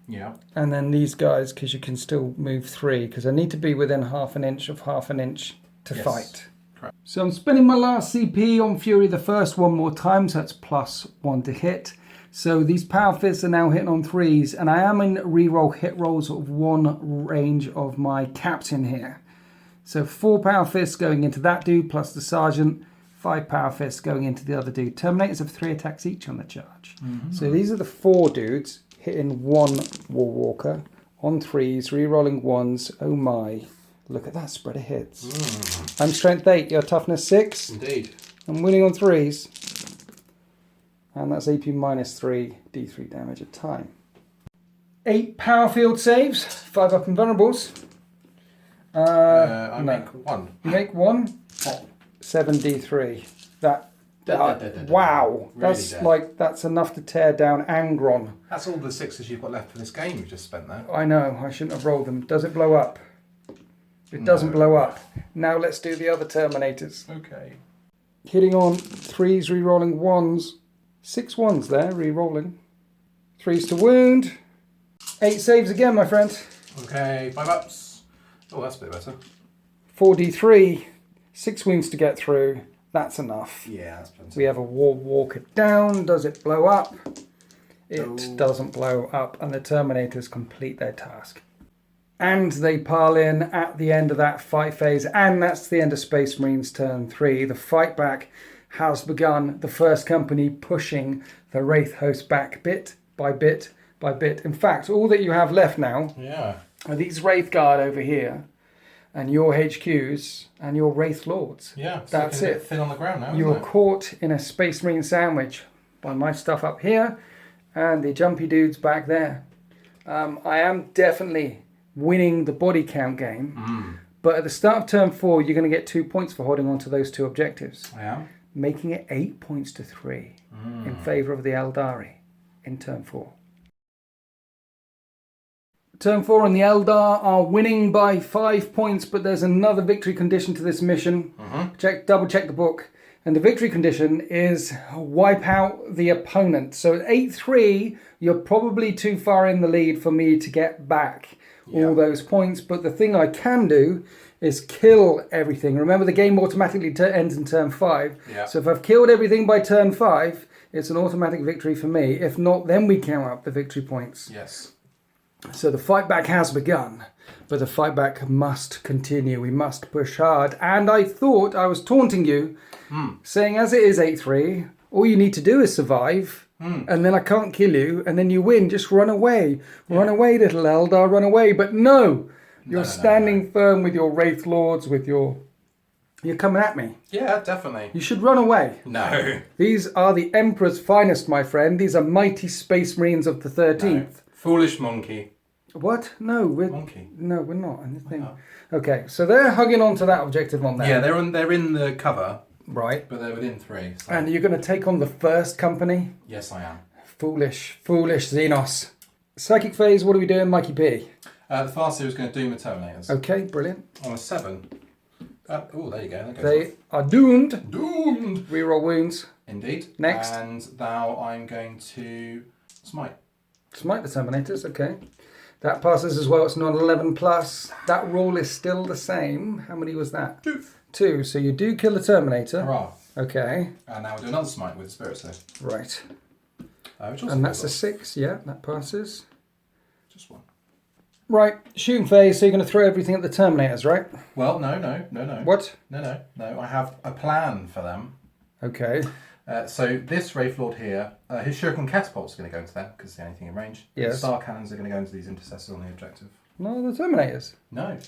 Yeah. And then these guys, because you can still move 3, because I need to be within half an inch of half an inch to fight. Correct. So I'm spending my last CP on Fury the First 1 more time, so that's +1 to hit. So these power fists are now hitting on 3s, and I am in reroll hit rolls of 1 range of my captain here. So 4 power fists going into that dude plus the sergeant, 5 power fists going into the other dude. Terminators have 3 attacks each on the charge. So these are the 4 dudes hitting 1 Warwalker on 3s, rerolling 1s. Oh my, look at that spread of hits. I'm strength 8, you're toughness 6. Indeed. I'm winning on 3s. And that's AP -3, D3 damage a time. 8 power field saves, 5 up invulnerables. I make 1. You make 1? Oh. 7 D3. Dead. Wow, Really that's dead. that's enough to tear down Angron. That's all the 6s you've got left for this game you've just spent there. I know, I shouldn't have rolled them. Does it blow up? It doesn't blow up. Now let's do the other Terminators. Okay. Hitting on 3s, rerolling 1s. 6 1s there, re-rolling. 3s to wound. 8 saves again, my friend. Okay, 5 ups. Oh, that's a bit better. 4d3. 6 wounds to get through. That's enough. Yeah, that's plenty. We have a Warwalker down. Does it blow up? It doesn't blow up, and the Terminators complete their task. And they pile in at the end of that fight phase, and that's the end of Space Marines turn 3. The fight back has begun, the first company pushing the Wraith host back bit by bit by bit. In fact, all that you have left now are these Wraith Guard over here, and your HQs, and your Wraith Lords. Yeah, it's that's looking a it. bit thin on the ground now, You're isn't it? caught in a Space Marine sandwich by my stuff up here, and the jumpy dudes back there. I am definitely winning the body count game, but at the start of turn 4, you're going to get 2 points for holding on to those 2 objectives. I am. Making it 8 points to 3 in favour of the Eldari in turn 4. Turn 4 and the Eldar are winning by 5 points, but there's another victory condition to this mission. Double check the book. And the victory condition is wipe out the opponent. So at 8-3, you're probably too far in the lead for me to get back all those points. But the thing I can do is kill everything. Remember, the game automatically ends in turn 5. So if I've killed everything by turn 5, it's an automatic victory for me. If not, then we count up the victory points. Yes. So the fight back has begun, but the fight back must continue. We must push hard. And I thought I was taunting you, saying as it is 8-3, all you need to do is survive, and then I can't kill you, and then you win. Just run away. Run away, little Eldar, run away. But no! You're standing firm with your Wraith Lords, with your... You're coming at me. Yeah, definitely. You should run away. No. These are the Emperor's finest, my friend. These are mighty Space Marines of the 13th. No. Foolish monkey. What? No, we're... Monkey. No, we're not. Okay, so they're hugging on to that objective on there. Yeah, they're in the cover. Right. But they're within 3. So. And you're going to take on the first company? Yes, I am. Foolish Xenos. Psychic phase, what are we doing, Mikey P? The Farseer is going to doom the Terminators. Okay, brilliant. On a 7. Oh, there you go. They are doomed. Doomed! Reroll wounds. Indeed. Next. And now I'm going to smite. Smite the Terminators, okay. That passes as well. It's not 11 plus. That roll is still the same. How many was that? 2. 2. So you do kill the Terminator. Hurrah. Okay. And now we'll do another smite with Spirit Save. Right. Which also And that's a goes 6. Yeah, that passes. Just 1. Right. Shooting phase. So you're going to throw everything at the Terminators, right? Well, no. What? No. I have a plan for them. Okay. So this Wraith Lord here, his Shuriken Catapults are going to go into them because it's the only thing in range. Yes. The Star Cannons are going to go into these Intercessors on the objective. No, the Terminators. No.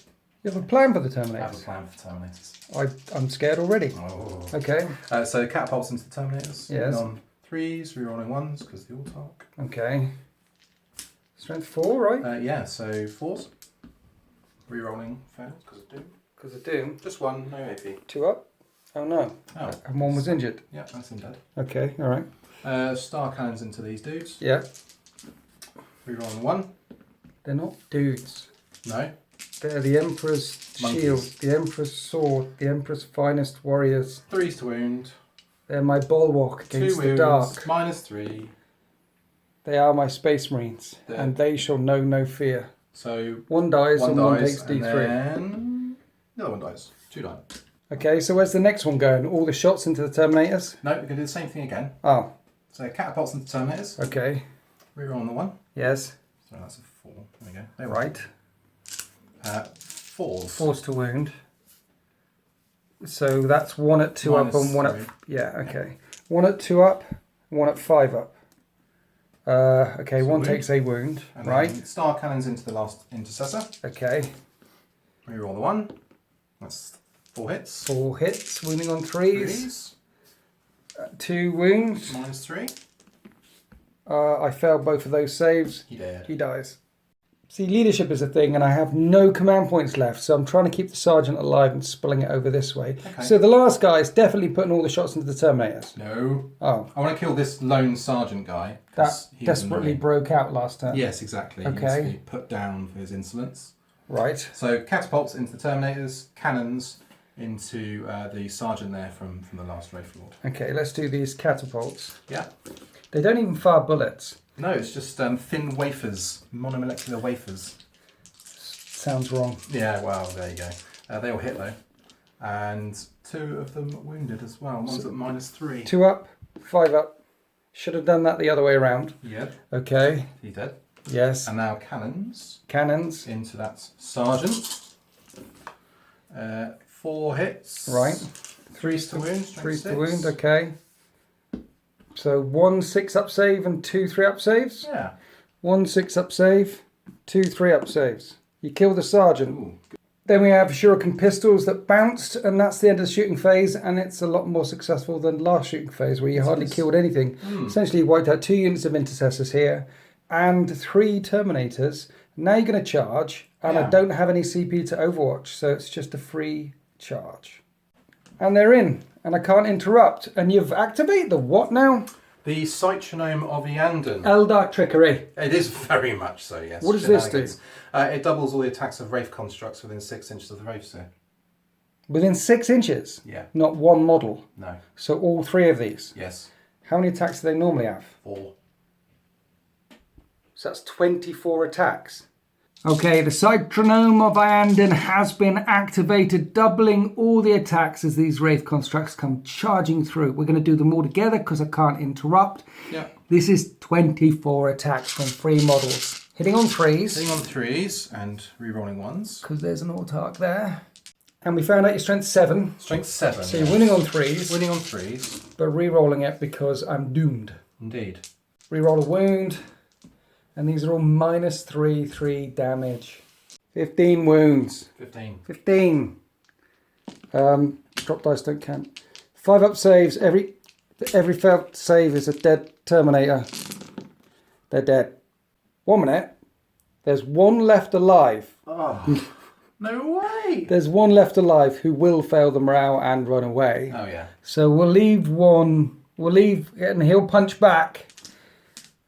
You have a plan for the I have a Terminators. plan for Terminators. I'm scared already. Oh. Okay. So Catapults into the Terminators. Yes. On 3s, rerolling 1s because the Autarch. Okay. Strength 4, right? Yeah, so 4s. Rerolling failed because of Doom. Because of Doom. Just 1, no AP. 2 up. Oh no. Oh. And 1 was injured. Yeah, that's him dead. Okay, alright. Star cannons into these dudes. Yeah. Reroll on 1. They're not dudes. No. They're the Emperor's Monkeys. shield, the Emperor's sword, the Emperor's finest warriors. 3s to wound. They're my bulwark 2 against the wounds. dark. -3. They are my Space Marines, and they shall know no fear. So one dies and one dies, takes and D3. then the other one dies. 2 die. Okay, so where's the next one going? All the shots into the Terminators? No, we're going to do the same thing again. Oh, So catapults into Terminators. okay. Reroll on the 1. Yes. So that's a 4. There we go. There Right. 4s. Force to wound. So that's 1 at 2 up and 1 at... -3. Yeah, okay. 1 at 2 up, 1 at 5 up. Okay, So 1 wound. takes a wound, And right? then star cannons into the last intercessor. Okay. Reroll the 1. That's 4 hits. 4 hits, wounding on 3s. 3s. 2 wounds. -3. I failed both of those saves. He dead. He dies. See, leadership is a thing, and I have no command points left, so I'm trying to keep the sergeant alive and spilling it over this way. Okay. So the last guy is definitely putting all the shots into the Terminators. No. Oh, I want to kill this lone sergeant guy. 'cause that he was desperately annoying. broke out last turn. Yes, exactly. He needs Okay. to be put down for his insolence. Right. So catapults into the Terminators, cannons into the sergeant there from the last Wraith Lord. Okay, let's do these catapults. Yeah. They don't even fire bullets. No, it's just thin wafers, monomolecular wafers. Sounds wrong. Yeah, well, there you go. They all hit though. And 2 of them wounded as well. One's at -3. 2 up, 5 up. Should have done that the other way around. Yep, Okay, he dead. yes. And now cannons Cannons. into that sergeant. 4 hits. Right. 3s to wound. 3 to 6. wound, okay. So 1 6-up save and 2 3-up saves. Yeah. 1 6-up save, 2 3-up saves. You kill the sergeant. Ooh. Then we have shuriken pistols that bounced, and that's the end of the shooting phase, and it's a lot more successful than last shooting phase where you hardly killed anything. Essentially wiped out 2 units of intercessors here and 3 terminators. Now you're going to charge, and I Yeah. don't have any CP to overwatch, so it's just a free charge. And they're in, and I can't interrupt. And you've activated the what now? The Citronome of Eandon. Eldar trickery. It is very much so, yes. What does this do? It doubles all the attacks of Wraith constructs within 6 inches of the Wraith sphere. Within 6 inches? Yeah. Not one model. No. So all 3 of these. Yes. How many attacks do they normally have? 4. So that's 24 attacks. Okay, the Citronome of Eandon has been activated, doubling all the attacks as these Wraith constructs come charging through. We're going to do them all together because I can't interrupt. Yeah. This is 24 attacks from 3 models. Hitting on 3s. Hitting on 3s and re-rolling 1s. Because there's an autark there. And we found out your strength 7. Strength 7. So you're winning on 3s, Winning on 3s. but re-rolling it because I'm doomed. Indeed. Reroll a wound. And these are all -3 damage. 15 wounds. 15. 15. Drop dice don't count. 5-up saves. Every failed save is a dead Terminator. They're dead. 1 minute. There's 1 left alive. Oh, no way! There's 1 left alive who will fail the morale and run away. Oh, yeah. So we'll leave 1. We'll leave, and he'll punch back.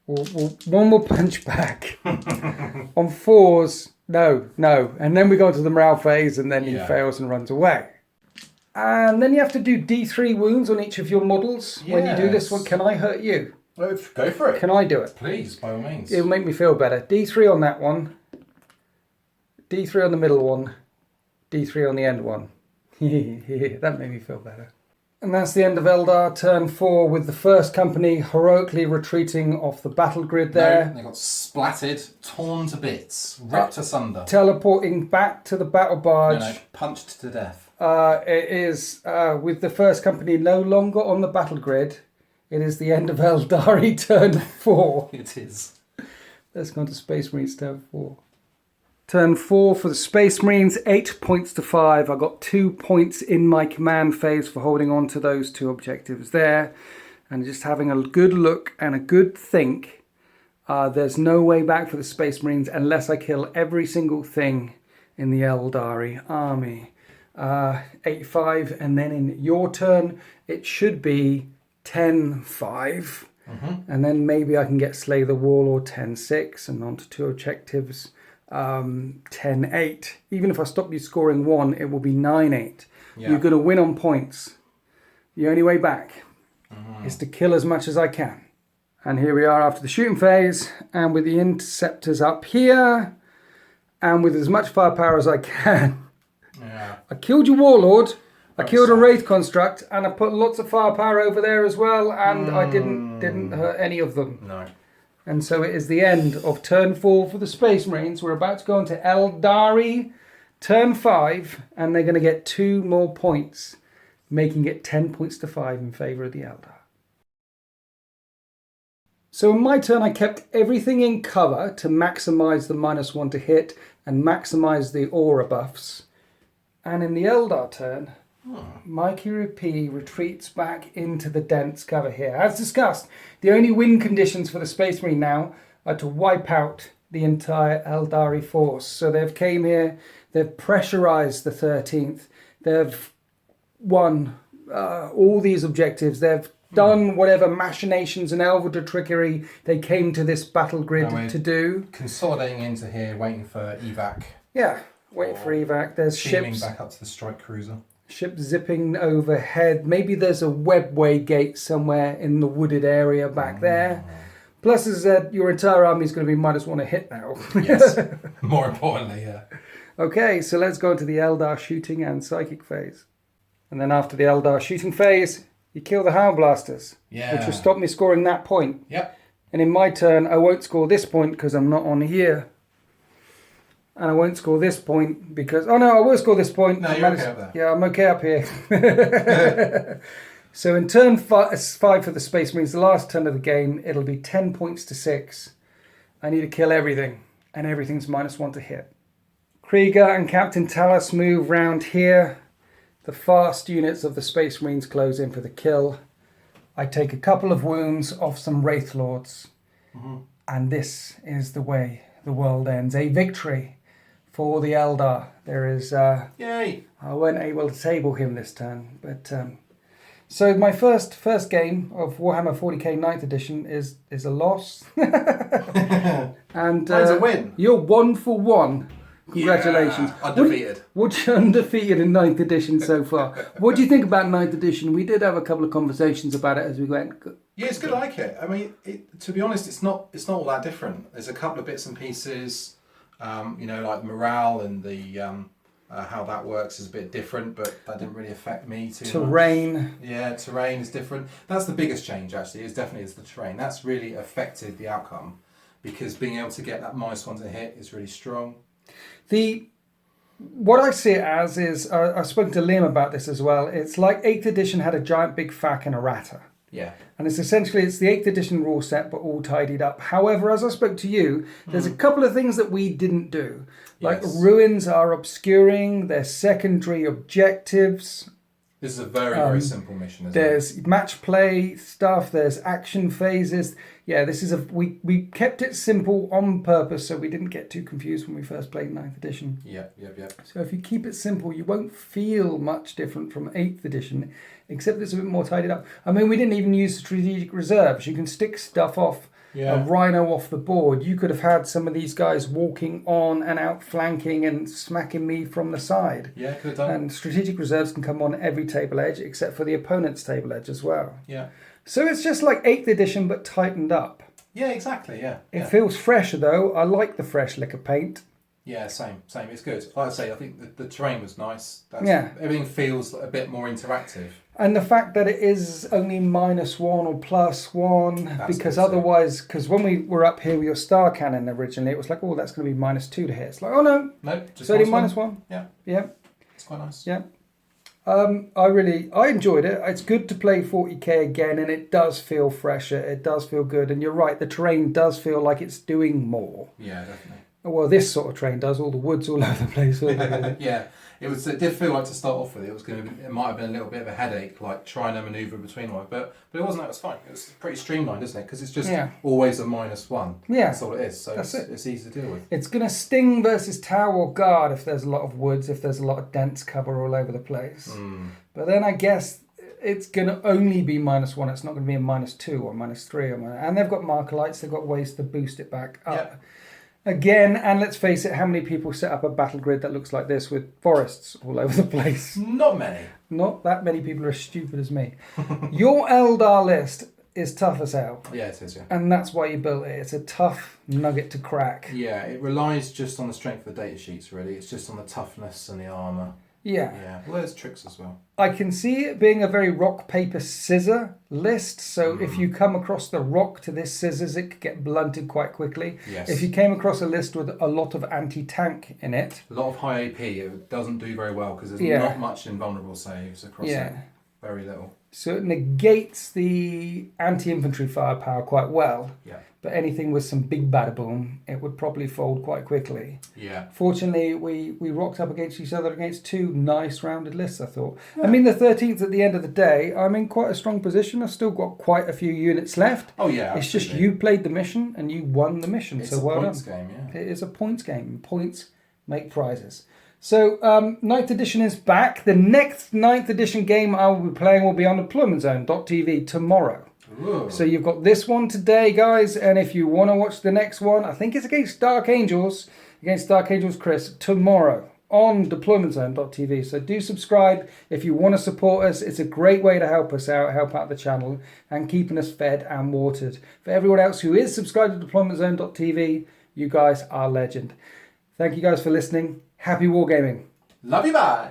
1 will punch back. On 4s, no. And then we go into the morale phase, and then he fails and runs away. And then you have to do D3 wounds on each of your models. When you do this one, can I hurt you? Well, go for it. Can I do it? Please, by all means. It'll make me feel better. D3 on that one. D3 on the middle one. D3 on the end one. That made me feel better. And that's the end of Eldar turn 4 with the first company heroically retreating off the battle grid there. No, they got splattered, torn to bits, ripped asunder. Teleporting back to the battle barge. No, punched to death. It is, with the first company no longer on the battle grid, it is the end of Eldari turn 4. It is. Let's go on to Space Marines turn 4. Turn 4 for the Space Marines, 8 points to 5. I got 2 points in my command phase for holding on to those 2 objectives there. And just having a good look and a good think. There's no way back for the Space Marines unless I kill every single thing in the Eldari army. 85, and then in your turn, it should be 10-5. And then maybe I can get Slay the Warlord 10-6 and onto 2 objectives 10-8. Even if I stop you scoring 1, it will be 9-8. Yeah. You're going to win on points. The only way back is to kill as much as I can. And here we are after the shooting phase, and with the interceptors up here, and with as much firepower as I can. Yeah. I killed your Warlord, I killed a Wraith Construct, and I put lots of firepower over there as well, and I didn't hurt any of them. No. And so it is the end of turn 4 for the Space Marines. We're about to go into Eldari, turn 5, and they're going to get 2 more points, making it 10 points to 5 in favour of the Eldar. So in my turn, I kept everything in cover to maximise the -1 to hit and maximise the aura buffs. And in the Eldar turn, Mikey P retreats back into the dense cover here. As discussed, the only win conditions for the Space Marine now are to wipe out the entire Eldari force. So they've came here, they've pressurised the 13th, they've won all these objectives, they've done whatever machinations and Elvitor trickery they came to this battle grid to do. Consolidating into here, waiting for evac. Yeah, waiting for evac. There's ships back up to the strike cruiser. Ships zipping overhead. Maybe there's a webway gate somewhere in the wooded area back there. Plus, as I said, your entire army is going to be -1 to hit now. Yes, more importantly, yeah. Okay, so let's go into the Eldar shooting and psychic phase. And then after the Eldar shooting phase, you kill the Hound Blasters, which will stop me scoring that point. Yep. And in my turn, I won't score this point because I'm not on here. And I won't score this point because... Oh, no, I will score this point. No, you're okay up there. Yeah, I'm okay up here. So in turn 5 for the Space Marines, the last turn of the game, it'll be 10 points to 6. I need to kill everything, and everything's -1 to hit. Krieger and Captain Talos move round here. The fast units of the Space Marines close in for the kill. I take a couple of wounds off some Wraith Lords. And this is the way the world ends. A victory for the Eldar. There is... Yay! I weren't able to table him this turn. But so my first game of Warhammer 40k 9th edition is a loss. And Mine's a win. You're 1 for 1. Congratulations. Yeah, undefeated. What's undefeated in 9th edition so far? What do you think about 9th edition? We did have a couple of conversations about it as we went. Yeah, it's good. I like it. I mean, to be honest, it's not all that different. There's a couple of bits and pieces, like morale and the how that works is a bit different, but that didn't really affect me too much. Terrain. Yeah, terrain is different. That's the biggest change, actually. Is the terrain. That's really affected the outcome because being able to get that -1 to hit is really strong. What I see it as is, I've spoken to Liam about this as well, it's like 8th edition had a giant big fac and a ratter. Yeah. And it's the 8th edition rule set, but all tidied up. However, as I spoke to you, there's a couple of things that we didn't do. Like ruins are obscuring, they're secondary objectives. This is a very, very simple mission, isn't There's match play stuff, there's action phases. Yeah, this is we kept it simple on purpose so we didn't get too confused when we first played 9th edition. Yeah. So if you keep it simple, you won't feel much different from 8th edition, except it's a bit more tidied up. I mean, we didn't even use strategic reserves. You can stick stuff off a rhino off the board. You could have had some of these guys walking on and outflanking and smacking me from the side. Yeah, could have done. And strategic reserves can come on every table edge except for the opponent's table edge as well. Yeah. So it's just like 8th edition but tightened up. Yeah, exactly, yeah. It feels fresher though. I like the fresh lick of paint. Yeah, same. It's good. Like I say, I think the terrain was nice. Everything feels a bit more interactive. And the fact that it is only -1 or +1, because otherwise, because when we were up here with your star cannon originally, it was like, oh, that's going to be -2 to hit. It's like, oh no, just only -1. Yeah, it's quite nice. Yeah, I enjoyed it. It's good to play 40k again, and it does feel fresher. It does feel good, and you're right, the terrain does feel like it's doing more. Yeah, definitely. Well, this sort of terrain does. All the woods all over the place. Yeah. It did feel like to start off with, it might have been a little bit of a headache, like trying to manoeuvre between all, but it wasn't. That was fine. It was pretty streamlined, isn't it? Because it's just always a -1. Yeah, that's all it is. So it's easy to deal with. It's going to sting versus tower or guard if there's a lot of woods, if there's a lot of dense cover all over the place. But then I guess it's going to only be -1. It's not going to be a -2 or -3. And they've got marker lights. They've got ways to boost it back up. Yep. Again, and let's face it, how many people set up a battle grid that looks like this with forests all over the place? Not many. Not that many people are as stupid as me. Your Eldar list is tough as hell. Yeah, it is, yeah. And that's why you built it. It's a tough nugget to crack. Yeah, it relies just on the strength of the data sheets, really. It's just on the toughness and the armour. Yeah. Yeah, well, there's tricks as well. I can see it being a very rock, paper, scissor list. So if you come across the rock to this scissors, it could get blunted quite quickly. Yes. If you came across a list with a lot of anti-tank in it. A lot of high AP, it doesn't do very well because there's Yeah. not much invulnerable saves across it. Yeah. Very little. So it negates the anti-infantry firepower quite well. Yeah. But anything with some big bada boom, it would probably fold quite quickly. Yeah. Fortunately, we rocked up against each other against two nice rounded lists, I thought. Yeah. I mean, the 13th at the end of the day, I'm in quite a strong position. I've still got quite a few units left. Oh, yeah. It's just you played the mission and you won the mission. It's so a well points done. game, yeah. It is a points game. Points make prizes. So, 9th edition is back. The next 9th edition game I will be playing will be on deploymentzone.tv tomorrow. Ooh. So you've got this one today, guys, and if you want to watch the next one, I think it's against Dark Angels Chris, tomorrow on deploymentzone.tv. So do subscribe if you want to support us. It's a great way to help us out, help out the channel, and keeping us fed and watered. For everyone else who is subscribed to deploymentzone.tv, you guys are legend. Thank you guys for listening. Happy wargaming. Love you, bye.